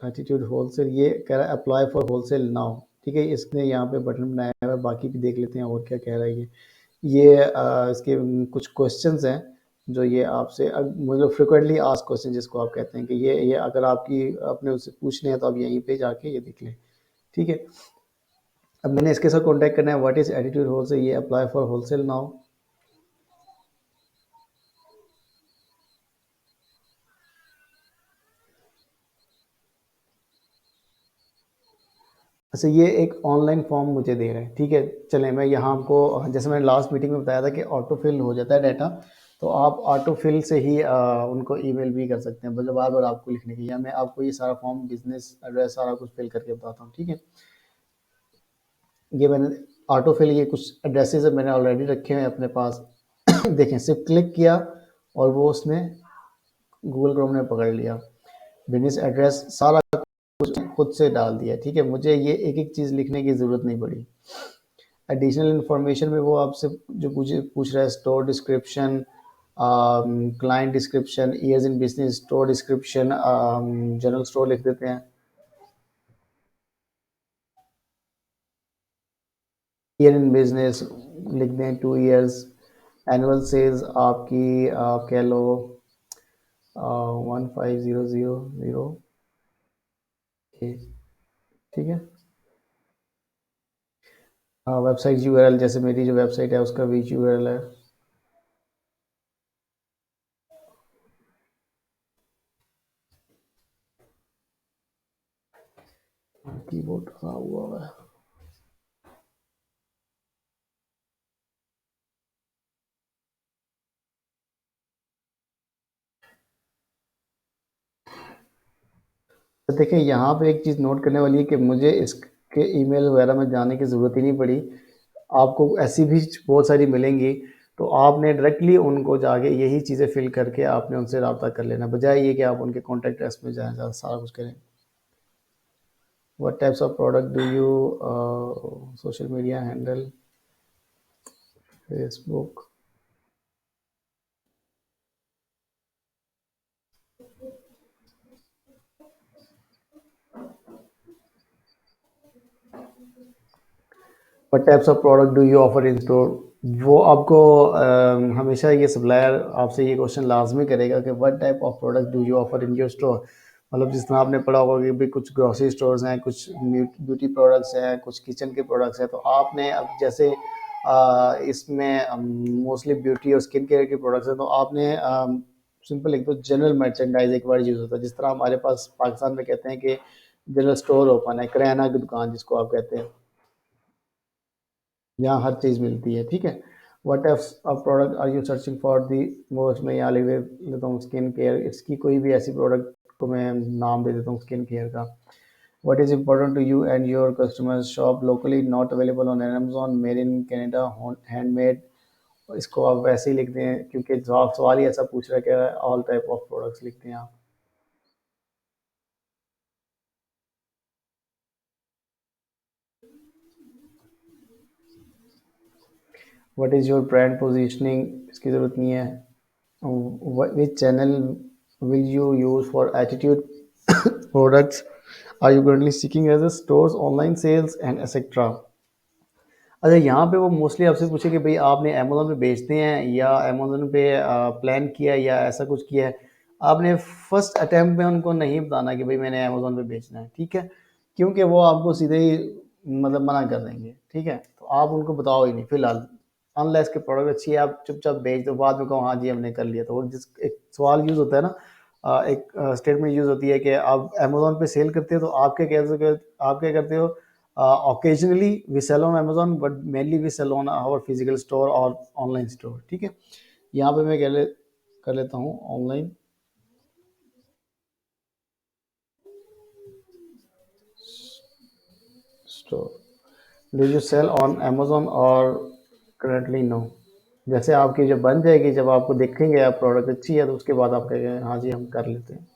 एटीट्यूड होलसेल, ये कह रहा है अप्लाई फॉर होलसेल नाउ। ठीक है, इसने यहाँ पे बटन बनाया हुआ है, बाकी भी देख लेते हैं और क्या कह रहा है ये इसके कुछ क्वेश्चंस हैं जो ये आपसे मतलब फ्रिक्वेंटली आस्क क्वेश्चन जिसको आप कहते हैं, कि ये अगर आपकी आपने उससे पूछने हैं, तो आप यहीं पे जाके ये देख लें। ठीक है, अब मैंने इसके साथ कॉन्टैक्ट करना है, व्हाट इज एटीट्यूड होलसेल, ये अप्लाई फॉर होलसेल नाउ। अच्छा, ये एक ऑनलाइन फॉर्म मुझे दे रहे हैं। ठीक है, चलें मैं यहाँ आपको, जैसे मैंने लास्ट मीटिंग में बताया था कि ऑटो फिल हो जाता है डाटा, तो आप ऑटो फिल से ही उनको ईमेल भी कर सकते हैं, मतलब बार बार आपको लिखने की, या मैं आपको ये सारा फॉर्म बिजनेस एड्रेस सारा कुछ फिल करके बताता हूँ। ठीक है, ये मैंने ऑटो फिल, ये कुछ एड्रेसेस मैंने ऑलरेडी रखे हुए हैं अपने पास। देखें, सिर्फ क्लिक किया और वो उसने गूगल क्रोम ने पकड़ लिया, बिजनेस एड्रेस सारा कुछ खुद से डाल दिया। ठीक है, मुझे ये एक एक चीज़ लिखने की ज़रूरत नहीं पड़ी। एडिशनल इन्फॉर्मेशन में वो आपसे जो पूछ रहा है, store description, client description, years in business, store description, general store लिख देते हैं, ईयर इन बिजनेस लिख दें 2 ईयर्स, एनुअल सेल्स आपकी कह लो 15000, ठीक है। हाँ, वेबसाइट यूआरएल जैसे मेरी जो वेबसाइट है उसका भी यूआरएल है। कीबोर्ड खराब हुआ है। तो देखिए यहाँ पे एक चीज़ नोट करने वाली है कि मुझे इसके ईमेल वगैरह में जाने की ज़रूरत ही नहीं पड़ी। आपको ऐसी भी बहुत सारी मिलेंगी, तो आपने डायरेक्टली उनको जाके यही चीज़ें फिल करके आपने उनसे रब्ता कर लेना, बजाय ये कि आप उनके कॉन्टैक्ट अस में जाएँ, सारा कुछ करें। What types of product do you social media handle, Facebook. What types of product do you offer in store. वो आपको हमेशा ये सप्लायर आपसे ये क्वेश्चन लाजमी करेगा कि what type of product do you offer in your store. मतलब जिस तरह आपने पढ़ा होगा कि भाई कुछ ग्रोसरी स्टोर्स हैं, कुछ ब्यूटी प्रोडक्ट्स हैं, कुछ किचन के प्रोडक्ट्स हैं, तो आपने अब जैसे इसमें मोस्टली ब्यूटी और स्किन केयर के प्रोडक्ट्स हैं, तो आपने सिंपल एक तो जनरल मर्चेंडाइज एक वर्ड यूज़ होता है, जिस तरह हमारे पास पाकिस्तान में कहते हैं कि जनरल स्टोर ओपन है, किराना की दुकान जिसको आप कहते हैं, यहाँ हर चीज़ मिलती है, ठीक है। What of product are you searching for the most. मैं यहाँ ले लेता हूँ स्किन केयर, इसकी कोई भी ऐसी प्रोडक्ट को मैं नाम दे देता हूँ स्किन केयर का। What is important to you and your customers, shop locally, not available on Amazon, made in Canada, handmade. इसको आप वैसे ही लिख दें क्योंकि जवाब सवाल ही ऐसा पूछ रहा है कि ऑल टाइप ऑफ प्रोडक्ट्स लिखते हैं आप। What is your brand positioning, इसकी ज़रूरत नहीं है। Which channel will you use for attitude products? Are you currently seeking as a stores, online sales and etc. अच्छा, यहाँ पे वो मोस्टली आपसे पूछे कि भाई आपने अमेज़न पे बेचते हैं या अमेज़न पे प्लान किया है या ऐसा कुछ किया है। आपने फर्स्ट अटेम्प्ट में उनको नहीं बताना कि भाई मैंने अमेज़न पे बेचना है, ठीक है? क्योंकि वो आपको सीधे ही मतलब मना कर देंगे, ठीक है? तो आप उनको बताओ ही नहीं फ़िलहाल, अनलेस कि प्रोडक्ट अच्छी है आप चुपचाप बेच दो, बाद में कहो हाँ जी हमने कर लिया। तो वो जिस एक सवाल यूज़ होता है ना, एक स्टेटमेंट यूज़ होती है कि आप अमेज़न पे सेल करते हो तो आप क्या करते हो, occasionally we sell on Amazon but mainly we sell on our physical store और ऑनलाइन स्टोर, ठीक है। यहाँ पे मैं कर लेता हूँ online store. Do you sell on Amazon और करंटली नो। जैसे आपकी जब बन जाएगी, जब आपको देखेंगे आप प्रोडक्ट अच्छी है, तो उसके बाद आप कहेंगे हाँ जी हम कर लेते हैं।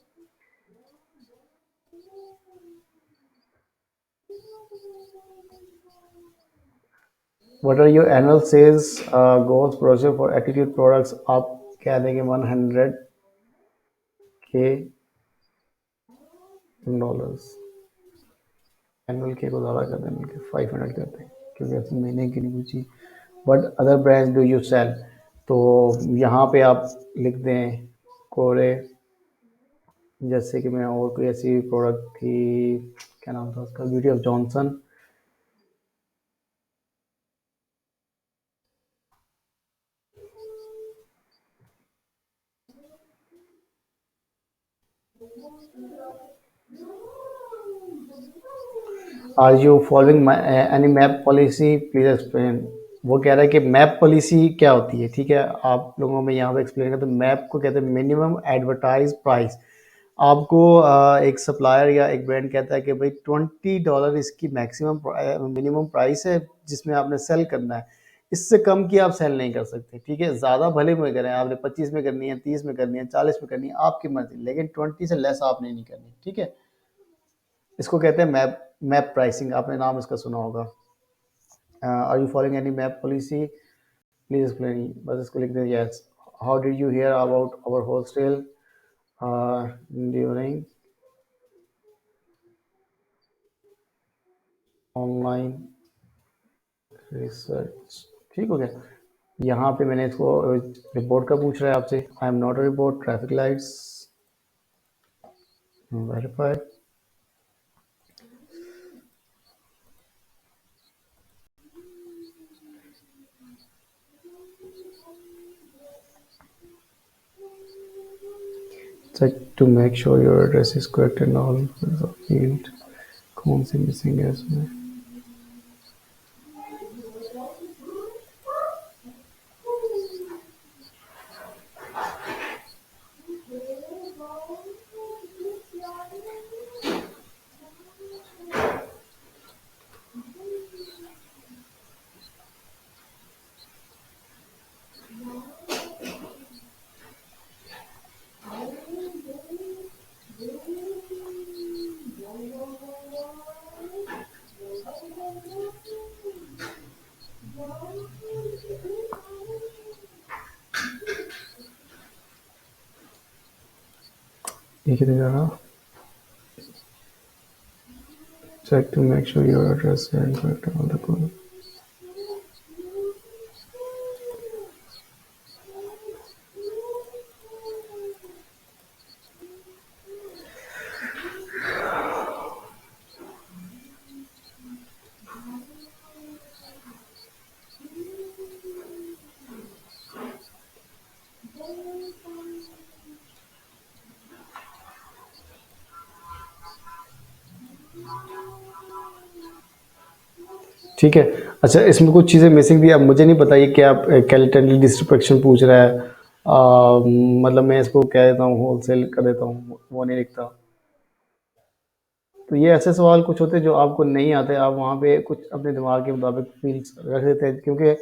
What are your annual sales goals project for attitude products, आप कह देंगे 100K डॉलर्स। एनुअल के को ज़्यादा कर दें, मिलकर 500 करते हैं क्योंकि अपने महीने की नहीं पूछी। But other brands do you sell, तो यहाँ पे आप लिख दें कोरे। जैसे कि मैं और कोई ऐसी प्रोडक्ट थी, क्या नाम था उसका, beauty of Johnson. Are you following any map policy, please explain. वो कह रहा है कि मैप पॉलिसी क्या होती है, ठीक है। आप लोगों में यहाँ पे एक्सप्लेन करते, तो मैप को कहते हैं मिनिमम एडवर्टाइज प्राइस। आपको एक सप्लायर या एक ब्रांड कहता है कि भाई $20 इसकी मैक्सिमम मिनिमम प्राइस है जिसमें आपने सेल करना है, इससे कम की आप सेल नहीं कर सकते, ठीक है। ज़्यादा भले में करें, आपने 25 में करनी है, 30 में करनी है, 40 में करनी है, आपकी मर्जी, लेकिन 20 से लेस आपने नहीं करनी, ठीक है। इसको कहते हैं मैप मैप प्राइसिंग, आपने नाम इसका सुना होगा। Are you following any map policy, please explain. बस इसको लिख दें yes. How did you hear about our wholesale during online research, ठीक हो गया। यहाँ पे मैंने इसको रिपोर्ट का पूछ रहा है आपसे, I am not a report, traffic lights, verify. Check to make sure your address is correct and all field, कौन सी मिसिंग है इसमें? ये कितने जा रहा? Check to make sure your address and correct all the code. ठीक है। अच्छा, इसमें कुछ चीज़ें मिसिंग थी, अब मुझे नहीं पता ये क्या कैलेंडरली डिस्ट्रीब्यूशन पूछ रहा है। मतलब मैं इसको कह देता हूँ होलसेल कर देता हूँ, वो नहीं लिखता। तो ये ऐसे सवाल कुछ होते हैं जो आपको नहीं आते, आप वहाँ पे कुछ अपने दिमाग के मुताबिक फील्स रख देते हैं, क्योंकि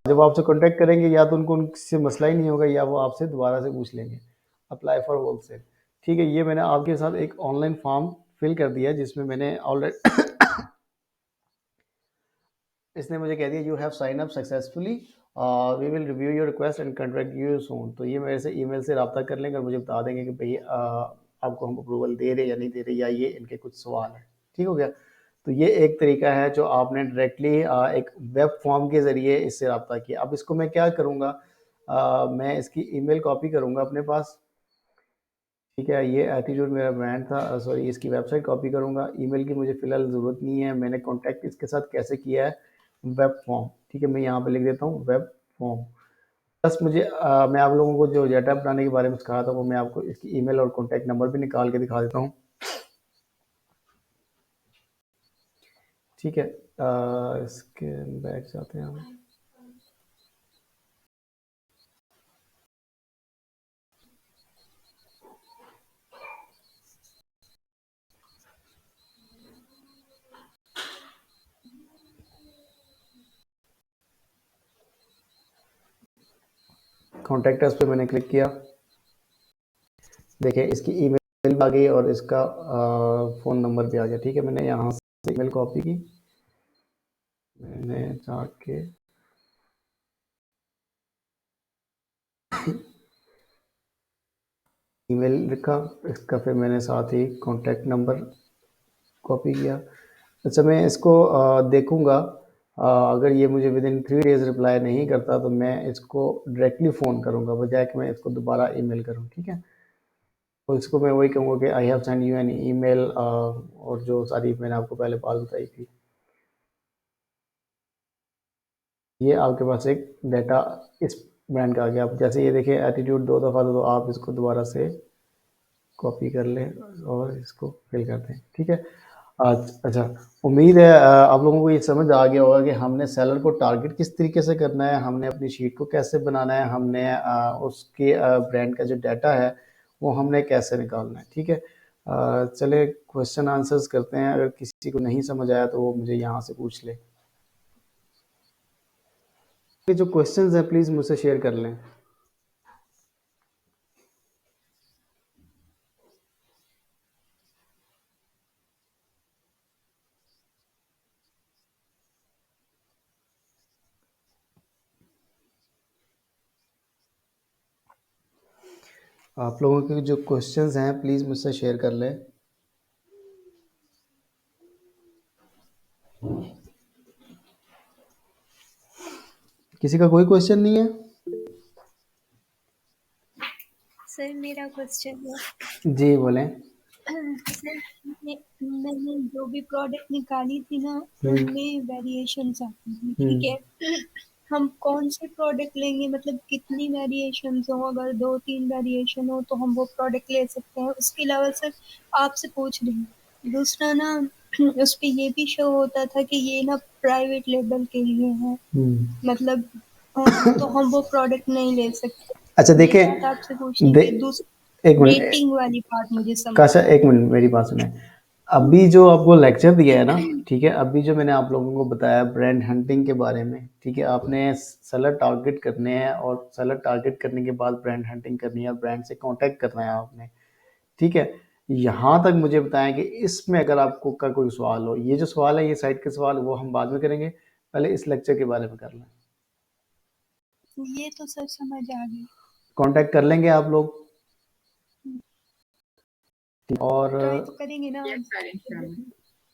जब आपसे कांटेक्ट करेंगे या तो उनको उनसे मसला ही नहीं होगा या वो आपसे दोबारा से पूछ लेंगे। अप्लाई फॉर होलसेल, ठीक है। ये मैंने आपके साथ एक ऑनलाइन फॉर्म फिल कर दिया है जिसमें मैंने ऑलरेडी इसने मुझे कह दिया you have sign up successfully, we will review your request and contact you soon. तो ये मेरे से ईमेल से रब्ता कर लेंगे और मुझे बता देंगे कि भाई आपको हम अप्रूवल दे रहे या नहीं दे रहे, या ये इनके कुछ सवाल हैं। ठीक हो गया। तो ये एक तरीका है जो आपने डायरेक्टली एक वेब फॉर्म के ज़रिए इससे रब्ता किया। अब इसको मैं क्या करूँगा, मैं इसकी ईमेल कॉपी करूँगा अपने पास। ठीक है, ये एटीट्यूड मेरा ब्रांड था, सॉरी, इसकी वेबसाइट कॉपी करूँगा। ईमेल की मुझे फ़िलहाल ज़रूरत नहीं है, मैंने कॉन्टैक्ट इसके साथ कैसे किया है, वेब फॉर्म। ठीक है, मैं यहाँ पे लिख देता हूँ वेब फॉर्म। प्लस मुझे मैं आप लोगों को जो डाटा बनाने के बारे में सिखाया था वो मैं आपको इसकी ईमेल और कॉन्टैक्ट नंबर भी निकाल के दिखा देता हूँ। ठीक है, इसके बैक जाते हैं हम। कॉन्टैक्ट अस पे मैंने क्लिक किया। देखिए इसकी ईमेल भी आ गई और इसका फ़ोन नंबर भी आ गया। ठीक है, मैंने यहाँ से ईमेल कॉपी की, मैंने जाके ईमेल लिखा, इसका फिर मैंने साथ ही कॉन्टैक्ट नंबर कॉपी किया। अच्छा, मैं इसको देखूँगा, अगर ये मुझे विद इन 3 डेज़ रिप्लाई नहीं करता तो मैं इसको डायरेक्टली फ़ोन करूँगा बजाय कि मैं इसको दोबारा ईमेल करूँ। ठीक है, तो इसको मैं वही कहूँगा कि I have send you an email, और जो सारी मैंने आपको पहले बात बताई थी। ये आपके पास एक डाटा इस ब्रांड का आ गया। आप जैसे ये देखिए एटीट्यूड 2 दफ़ा तो आप इसको दोबारा से कॉपी कर लें और इसको फिल कर दें। ठीक है। अच्छा, उम्मीद है आप लोगों को ये समझ आ गया होगा कि हमने सेलर को टारगेट किस तरीके से करना है, हमने अपनी शीट को कैसे बनाना है, हमने उसके ब्रांड का जो डाटा है वो हमने कैसे निकालना है। ठीक है। चले क्वेश्चन आंसर्स करते हैं, अगर किसी को नहीं समझ आया तो वो मुझे यहाँ से पूछ ले। ये जो क्वेश्चंस हैं प्लीज़ मुझसे शेयर कर लें। आप लोगों के जो क्वेश्चंस हैं प्लीज़ मुझसे शेयर कर लें। किसी का कोई क्वेश्चन नहीं है? सर मेरा क्वेश्चन है जी बोलें। सर मैंने जो भी प्रोडक्ट निकाली थी ना हम्म उनमें वेरिएशंस आती थी, ठीक हम्म है। हम कौन से प्रोडक्ट लेंगे, मतलब कितनी वेरिएशंस हो, अगर 2-3 वेरिएशन हो तो हम वो प्रोडक्ट ले सकते हैं। उसके अलावा सर आपसे पूछ रही हूँ, दूसरा ना उस पे ये भी शो होता था कि ये ना प्राइवेट लेबल के लिए है, हम्म। मतलब तो हम वो प्रोडक्ट नहीं ले सकते। अच्छा ये देखें, बात आपसे पूछनी थी। एक दूसरी मिनट रेटिंग वाली बात मुझे समझ काशा, एक मिनट मेरी बात सुने। अभी जो आपको लेक्चर दिया है ना, ठीक है, अभी जो मैंने आप लोगों को बताया ब्रांड हंटिंग के बारे में, ठीक है, आपने सेलर टारगेट करने हैं और सेलर टारगेट करने के बाद ब्रांड हंटिंग करनी है और ब्रांड से कांटेक्ट करना है आपने, ठीक है। यहाँ तक मुझे बताएं कि इसमें अगर आपको का कोई सवाल हो, ये जो सवाल है ये साइड के सवाल वो हम बाद में करेंगे, पहले इस लेक्चर के बारे में कर लें। ये तो सर समझ आ गई। कांटेक्ट कर लेंगे आप लोग और ट्राई तो करेंगे ना। Yes, sir, inshallah.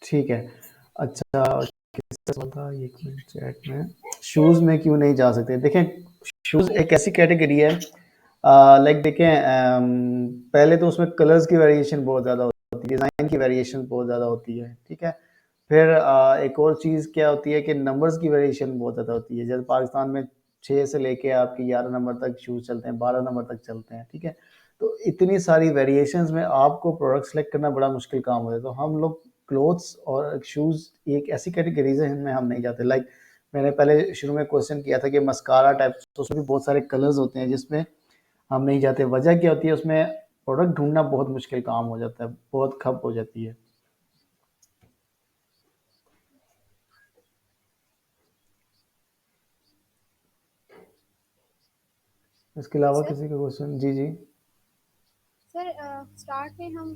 ठीक है। अच्छा किसका सवाल था, एक मिनट चैट में, शूज़ में क्यों नहीं जा सकते? देखें, शूज़ एक ऐसी कैटेगरी है, लाइक देखें, पहले तो उसमें कलर्स की वेरिएशन बहुत ज़्यादा होती है, डिज़ाइन की वेरिएशन बहुत ज़्यादा होती है, ठीक है। फिर एक और चीज़ क्या होती है कि नंबर्स की वेरिएशन बहुत ज़्यादा होती है। जैसे पाकिस्तान में 6 से लेके आपकी 11 नंबर तक शूज़ चलते हैं, 12 नंबर तक चलते हैं, ठीक है। तो इतनी सारी वेरिएशंस में आपको प्रोडक्ट सेलेक्ट करना बड़ा मुश्किल काम होता है। तो हम लोग क्लोथ्स और शूज़ एक ऐसी कैटेगरीज है इनमें हम नहीं जाते। लाइक मैंने पहले शुरू में क्वेश्चन किया था कि मस्कारा टाइप, तो उसमें भी बहुत सारे कलर्स होते हैं जिसमें हम नहीं जाते। वजह क्या होती है, उसमें प्रोडक्ट ढूंढना बहुत मुश्किल काम हो जाता है, बहुत खप हो जाती है। इसके अलावा सर किसी का क्वेश्चन? जी जी। सर स्टार्ट में हम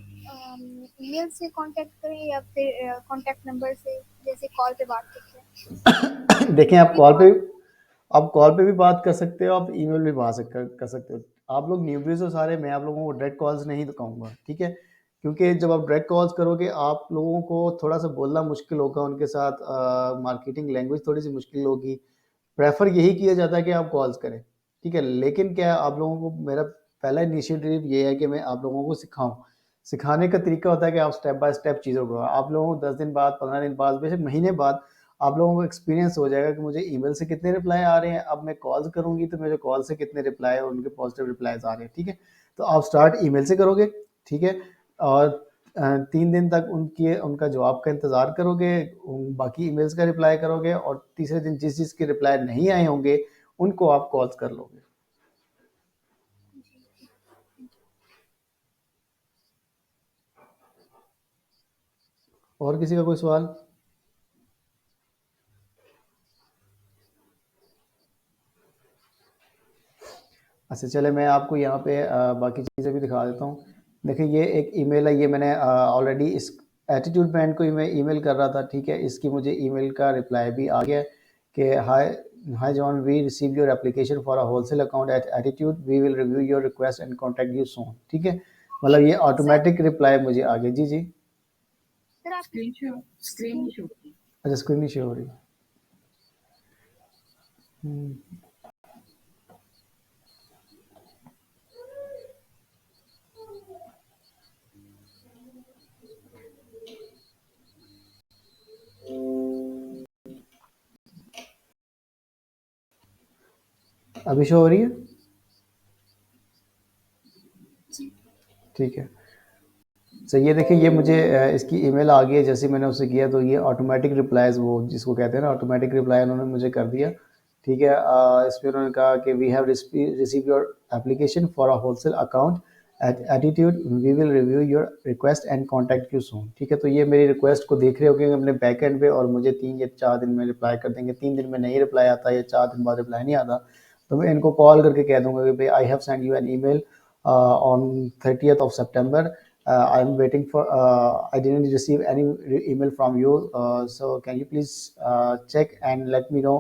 ईमेल से कांटेक्ट करें या फिर कांटेक्ट नंबर से, जैसे कॉल पे बात करते हैं। देखें, क्योंकि आप कॉल पे भी बात कर सकते हो, आप ईमेल भी बात कर सकते हो। आप लोग न्यूबीज हो सारे, मैं आप लोगों को डायरेक्ट कॉल्स नहीं कहूँगा, ठीक है, क्योंकि जब आप डायरेक्ट कॉल्स करोगे आप लोगों को थोड़ा सा बोलना मुश्किल होगा, उनके साथ मार्केटिंग लैंग्वेज थोड़ी सी मुश्किल होगी। प्रेफर यही किया जाता है कि आप कॉल्स करें, ठीक है। लेकिन क्या है, आप लोगों को मेरा पहला इनिशिएटिव ये है कि मैं आप लोगों को सिखाऊं। सिखाने का तरीका होता है कि आप स्टेप बाय स्टेप चीज़ों को, आप लोगों को 10 दिन बाद, 15 दिन बाद, बेशक महीने बाद आप लोगों को एक्सपीरियंस हो जाएगा कि मुझे ईमेल से कितने रिप्लाई आ रहे हैं, अब मैं कॉल्स करूंगी तो मेरे कॉल से कितने रिप्लाई और उनके पॉजिटिव रिप्लाईज आ रहे हैं, ठीक है। तो आप स्टार्ट ईमेल से करोगे, ठीक है, और 3 दिन तक उनका जवाब का इंतज़ार करोगे, बाकी ईमेल्स का रिप्लाई करोगे, और तीसरे दिन जिस जिसके रिप्लाई नहीं आए होंगे उनको आप कॉल्स कर लोगे। और किसी का कोई सवाल? अच्छा चले, मैं आपको यहाँ पे बाकी चीज़ें भी दिखा देता हूँ। देखिए ये एक ईमेल है, ये मैंने ऑलरेडी इस एटीट्यूड ब्रांड को मैं ईमेल कर रहा था, ठीक है। इसकी मुझे ईमेल का रिप्लाई भी आ गया कि hi John, we receive your application for a wholesale account at attitude, we will review your request and contact you soon, ठीक है। मतलब ये सर ऑटोमेटिक रिप्लाई मुझे आ गया। जी जी। सर आप Screen ही show की। अच्छा स्क्रीन नहीं शो हो रही। हम्म, अभी शो हो रही है? ठीक है। सो ये देखिए, ये मुझे इसकी ईमेल आ गई है, जैसे मैंने उससे किया तो ये ऑटोमेटिक रिप्लाईज, वो जिसको कहते हैं ना ऑटोमेटिक रिप्लाई, उन्होंने मुझे कर दिया, ठीक है। इसमें उन्होंने कहा कि we have receive your application for a wholesale account at attitude, we will review your request and contact you soon, ठीक है। तो ये मेरी रिक्वेस्ट को देख रहे होंगे अपने बैक एंड पे, और मुझे 3 या 4 दिन में रिप्लाई कर देंगे। 3 दिन में नहीं रिप्लाई आता या 4 दिन बाद रिप्लाई नहीं आता तो मैं इनको कॉल करके कह दूंगा कि भाई I have send you an email on 30th of September. I'm waiting for, I didn't receive any email from you, so can you please check and let me know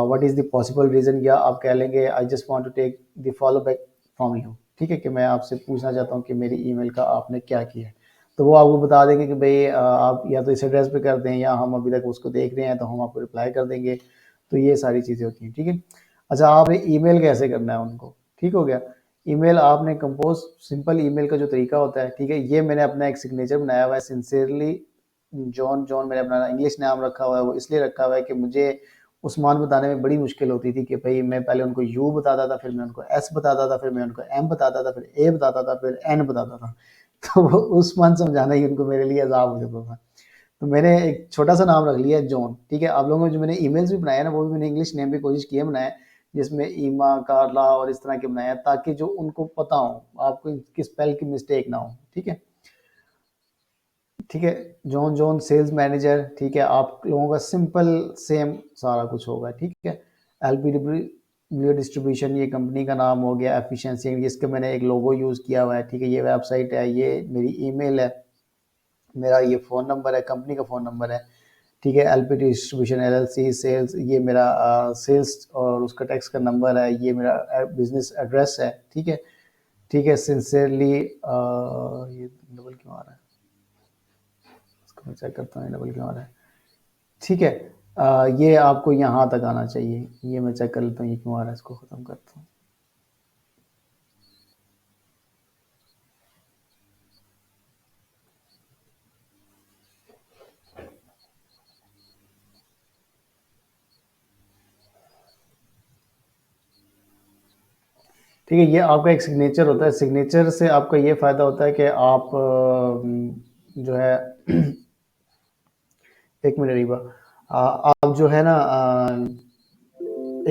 what is the possible reason, या आप कह लेंगे I just want to take the follow back from you, ठीक है, कि मैं आपसे पूछना चाहता हूँ कि मेरी ईमेल का आपने क्या किया है। तो वो आपको बता देंगे कि भाई आप या तो इस एड्रेस पे कर दें, या हम अभी तक उसको देख रहे हैं तो हम आपको रिप्लाई कर देंगे। तो ये सारी चीज़ें होती हैं, ठीक है। अच्छा, आपने ईमेल कैसे करना है उनको, ठीक हो गया। ईमेल आपने कंपोज सिंपल ईमेल का जो तरीका होता है, ठीक है, ये मैंने अपना एक सिग्नेचर बनाया हुआ है, सिंसियरली जॉन। जॉन मैंने अपना इंग्लिश नाम रखा हुआ है, वो इसलिए रखा हुआ है कि मुझे उस्मान बताने में बड़ी मुश्किल होती थी कि भाई मैं पहले उनको यू बताता था, फिर मैं उनको एस बताता था, फिर मैं उनको एम बताता था, फिर ए बताता था, फिर एन बताता था। तो वो उस्मान समझाना ही उनको मेरे लिए अजाब हो जाता था। तो मैंने एक छोटा सा नाम रख लिया जॉन, ठीक है। आप लोगों ने जो मैंने ईमेल्स भी बनाए ना, वो भी मैंने इंग्लिश नेम भी कोशिश की है बनाए, जिसमें ईमा, कार्ला और इस तरह के बनाए हैं, ताकि जो उनको पता हो, आपको इनकी स्पेल की मिस्टेक ना हो, ठीक है। ठीक है, जॉन जॉन सेल्स मैनेजर, ठीक है, आप लोगों का सिंपल सेम सारा कुछ होगा, ठीक है। एलपीडब्ल्यू डिस्ट्रीब्यूशन, ये कंपनी का नाम हो गया। एफिशिएंसी, इसका मैंने एक लोगो यूज़ किया हुआ है, ठीक है। ये वेबसाइट है, ये मेरी ईमेल है, मेरा ये फ़ोन नंबर है, कंपनी का फ़ोन नंबर है, ठीक है। एलपी डिस्ट्रीब्यूशन एलएलसी सेल्स, ये मेरा सेल्स और उसका टैक्स का नंबर है, ये मेरा बिजनेस एड्रेस है, ठीक है। ठीक है, सिंसियरली ये डबल क्यों आ रहा है, इसको मैं चेक करता हूँ, डबल क्यों आ रहा है, ठीक है। ये आपको यहाँ तक आना चाहिए, ये मैं चेक कर लेता हूँ ये क्यों आ रहा है, इसको ख़त्म करता हूँ। ठीक है, ये आपका एक सिग्नेचर होता है। सिग्नेचर से आपका ये फ़ायदा होता है कि आप जो है एक मिनट रीबा, आप जो है ना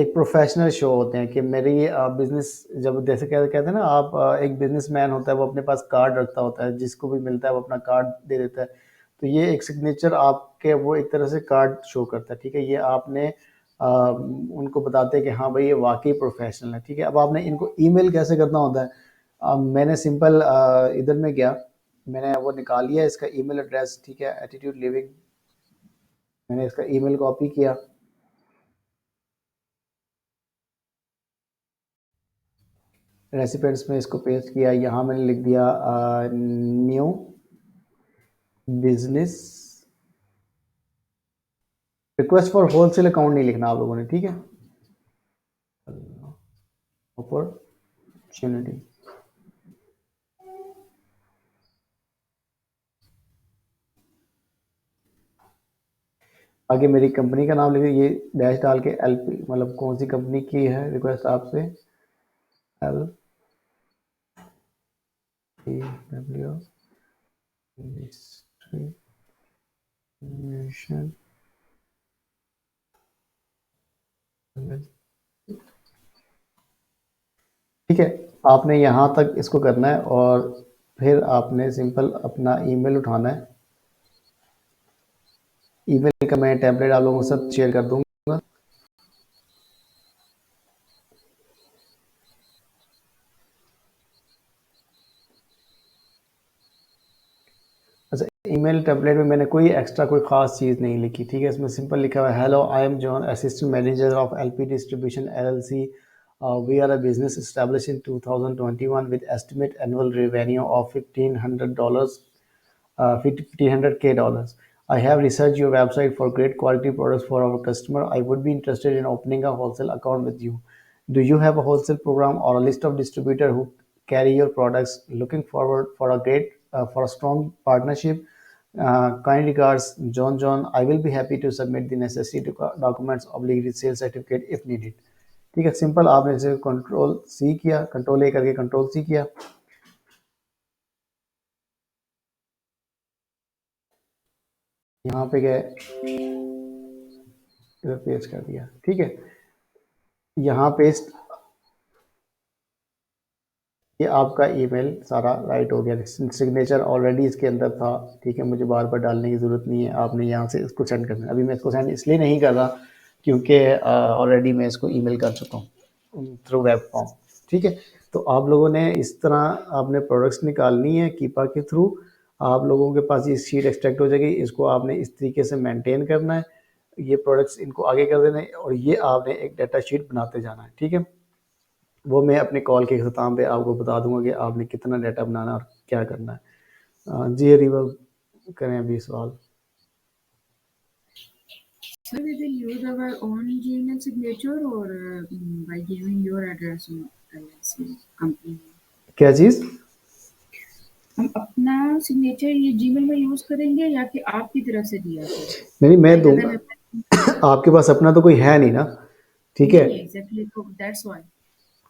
एक प्रोफेशनल शो होते हैं कि मेरी बिजनेस, जब जैसे कहते हैं ना आप, एक बिजनेसमैन होता है वो अपने पास कार्ड रखता होता है, जिसको भी मिलता है वो अपना कार्ड दे देता है। तो ये एक सिग्नेचर आपके वो एक तरह से कार्ड शो करता है, ठीक है। ये आपने उनको बताते हैं कि हाँ भाई ये वाकई प्रोफेशनल है, ठीक है। अब आपने इनको ईमेल कैसे करना होता है, मैंने सिंपल इधर में गया, मैंने वो निकाल लिया इसका ईमेल एड्रेस, ठीक है। एटीट्यूड लिविंग, मैंने इसका ईमेल कॉपी किया, रेसिपेंट्स में इसको पेस्ट किया, यहाँ मैंने लिख दिया new business request for wholesale account, नहीं लिखना आप लोगों ने, ठीक है। अपॉर्चुनिटी, आगे मेरी कंपनी का नाम लिखिए, ये डैश डाल के एलपी, मतलब कौन सी कंपनी की है रिक्वेस्ट आपसे, एल पी डब्ल्यू डिस्ट्रीब्यूशन, ठीक है। आपने यहाँ तक इसको करना है और फिर आपने सिंपल अपना ईमेल उठाना है। ईमेल का मैं टेम्पलेट आप लोगों के साथ शेयर कर दूंगा। अच्छा, ईमेल टेम्पलेट में मैंने कोई एक्स्ट्रा कोई ख़ास चीज़ नहीं लिखी, ठीक है। इसमें सिंपल लिखा हुआ है, hello I am John, assistant manager of LP distribution LLC, we are a business established in 2021 with estimate annual revenue of $1,500 $1,500K dollars. I have researched your website for great quality products for our customer. I would be interested in opening a wholesale account with you. Do you have a wholesale program or a list of distributors who carry your products? Looking forward for a for a strong partnership. Kind regards, John John. I will be happy to submit the necessary documents of legal sales certificate if needed. ठीक है, simple आपने इसे control C किया, control ए करके control C किया, यहाँ पे गए, इधर पेस्ट कर दिया, ठीक है। यहाँ पेस्ट, ये आपका ईमेल सारा राइट हो गया, सिग्नेचर ऑलरेडी इसके अंदर था, ठीक है। मुझे बार बार डालने की ज़रूरत नहीं है, आपने यहाँ से इसको सेंड करना है। अभी मैं इसको सेंड इसलिए नहीं कर रहा क्योंकि ऑलरेडी मैं इसको ईमेल कर चुका हूँ थ्रू वेब फॉर्म, ठीक है। तो आप लोगों ने इस तरह आपने प्रोडक्ट्स निकालनी है कीपा के थ्रू। आप लोगों के पास ये शीट एक्सट्रैक्ट हो जाएगी, इसको आपने इस तरीके से मेंटेन करना है, ये प्रोडक्ट्स इनको आगे कर देना है और ये आपने एक डाटा शीट बनाते जाना है, ठीक है। वो मैं अपने कॉल के अख्ताम पे आपको बता दूंगा कि आपने कितना डाटा बनाना और क्या करना है। जी रिवर करें अभी सवाल। So we will use our own Gmail signature or by giving your address on LLC company. क्या चीज़? हम अपना सिग्नेचर ये जीमेल में यूज करेंगे या कि आपकी तरफ से दिया जाए? नहीं मैं Like अगर दूंगा। मैं आपके पास अपना तो कोई है नहीं ना, ठीक है? नहीं एग्जैक्टली तो दैट्स व्हाई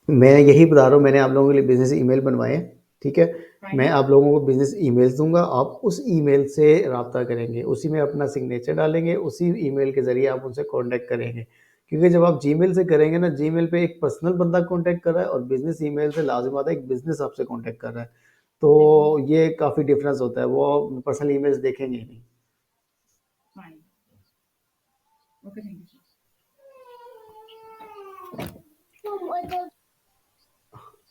मैं यही बता रहा हूँ, मैंने आप लोगों के लिए बिजनेस ईमेल बनवाए हैं, ठीक है? मैं फाइन आप लोगों को बिजनेस ईमेल्स दूंगा, आप उस ईमेल से राब्ता करेंगे, उसी में अपना सिग्नेचर डालेंगे, उसी ईमेल के ज़रिए आप उनसे कांटेक्ट करेंगे। क्योंकि जब आप जीमेल से करेंगे ना, जीमेल पे एक पर्सनल बंदा कांटेक्ट कर रहा है और बिजनेस ईमेल से लाज़िम बात है एक बिजनेस आपसे कांटेक्ट कर रहा है। तो ये काफ़ी डिफरेंस होता है, वो पर्सनल ईमेल्स देखेंगे ही नहीं। फाइन ओके थैंक यू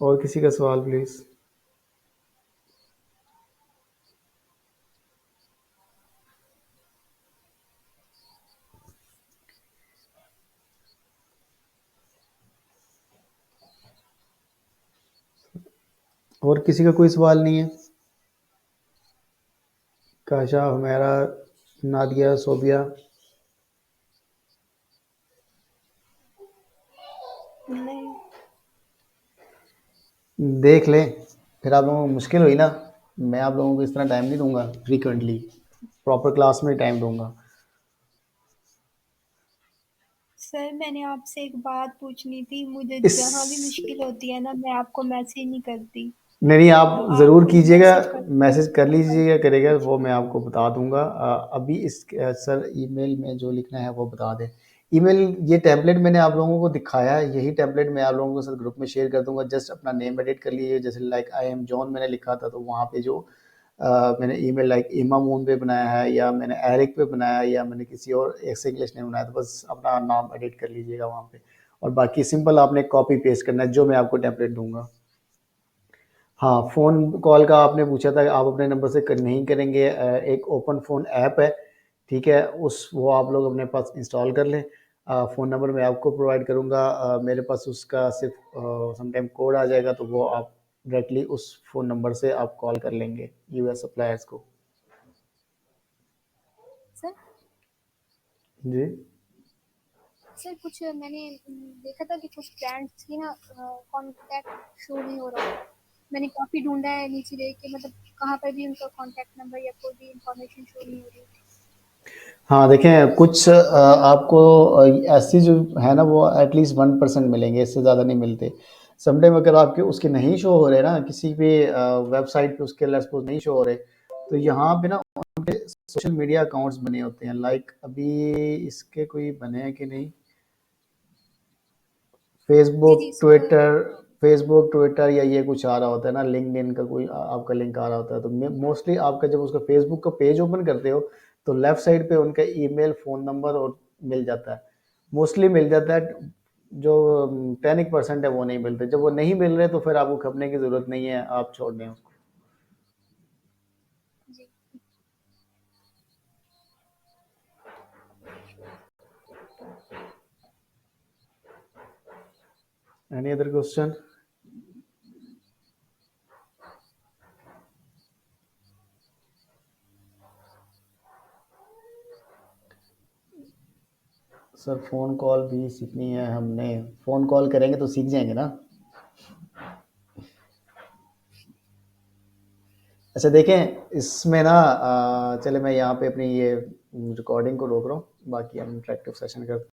और किसी का सवाल प्लीज़? और किसी का कोई सवाल नहीं है? काशा, हुमैरा, नादिया, सोबिया? नहीं। देख लें, फिर आप लोगों को मुश्किल हुई ना, मैं आप लोगों को इस तरह टाइम नहीं दूंगा फ्रीक्वेंटली, प्रॉपर क्लास में टाइम दूंगा। सर मैंने आपसे एक बात पूछनी थी, मुझे इस जहाँ भी मुश्किल होती है ना मैं आपको मैसेज नहीं करती, नहीं तो आप आप ज़रूर मुझे कीजिएगा, मैसेज कर मैसेज कर लीजिएगा करेगा, वो मैं आपको बता दूंगा। अभी इस सर ईमेल में जो लिखना है वो बता दें। ईमेल ये टेम्पलेट मैंने आप लोगों को दिखाया है, यही टेम्पलेट मैं आप लोगों के साथ ग्रुप में शेयर कर दूंगा। जस्ट अपना नेम एडिट कर लीजिए, जैसे लाइक आई एम जॉन मैंने लिखा था, तो वहाँ पे जो मैंने ईमेल लाइक इमामून पे बनाया है, या मैंने एरिक पे बनाया है, या मैंने किसी और एक इंग्लिश ने बनाया, तो बस अपना नाम एडिट कर लीजिएगा वहाँ पे। और बाकी सिंपल आपने कॉपी पेस्ट करना है जो मैं आपको टेम्पलेट दूंगा। हाँ, फ़ोन कॉल का आपने पूछा था, आप अपने नंबर से नहीं करेंगे। एक ओपन फ़ोन ऐप है, ठीक है? वो आप लोग अपने पास इंस्टॉल कर लें। फ़ोन नंबर मैं आपको प्रोवाइड करूँगा। मेरे पास उसका सिर्फ समटाइम कोड आ जाएगा, तो वो आप डायरेक्टली उस फ़ोन नंबर से आप कॉल कर लेंगे यूएस सप्लायर्स को। सर जी। सर कुछ मैंने देखा था कि कुछ ब्रांड्स की ना कांटेक्ट शो नहीं हो रहा। मैंने काफ़ी ढूंढा है नीचे देख के, मतलब कहाँ पर भी उनका कांटेक्ट नंबर या कोई भी इंफॉर्मेशन शो नहीं हो रही। हाँ, देखें कुछ आपको ऐसी जो है ना वो एटलीस्ट 1% मिलेंगे, इससे ज़्यादा नहीं मिलते। समटाइम अगर आपके उसके नहीं शो हो रहे ना, किसी भी वेबसाइट पे उसके लेट्स सपोज़ नहीं शो हो रहे, तो यहाँ पे ना उनके सोशल मीडिया अकाउंट्स बने होते हैं। लाइक अभी इसके कोई बने हैं कि नहीं? जी जी फेसबुक, ट्विटर या ये कुछ आ रहा होता है ना, लिंक्डइन का कोई आपका लिंक आ रहा होता है, तो मोस्टली आपका जब उसका फेसबुक का पेज ओपन करते हो, तो लेफ्ट साइड पे उनका ईमेल, फ़ोन नंबर और मिल जाता है। मोस्टली मिल जाता है, जो 10% है वो नहीं मिलते। जब वो नहीं मिल रहे तो फिर आपको खपने की ज़रूरत नहीं है, आप छोड़ दें उसको। जी। Any other question? Sir phone call भी सीखनी है हमने। फ़ोन कॉल करेंगे तो सीख जाएंगे ना। अच्छा देखें, इसमें ना चले मैं यहाँ पे अपनी ये रिकॉर्डिंग को रोक रहा हूँ, बाकी हम इंटरेक्टिव सेशन करते हैं।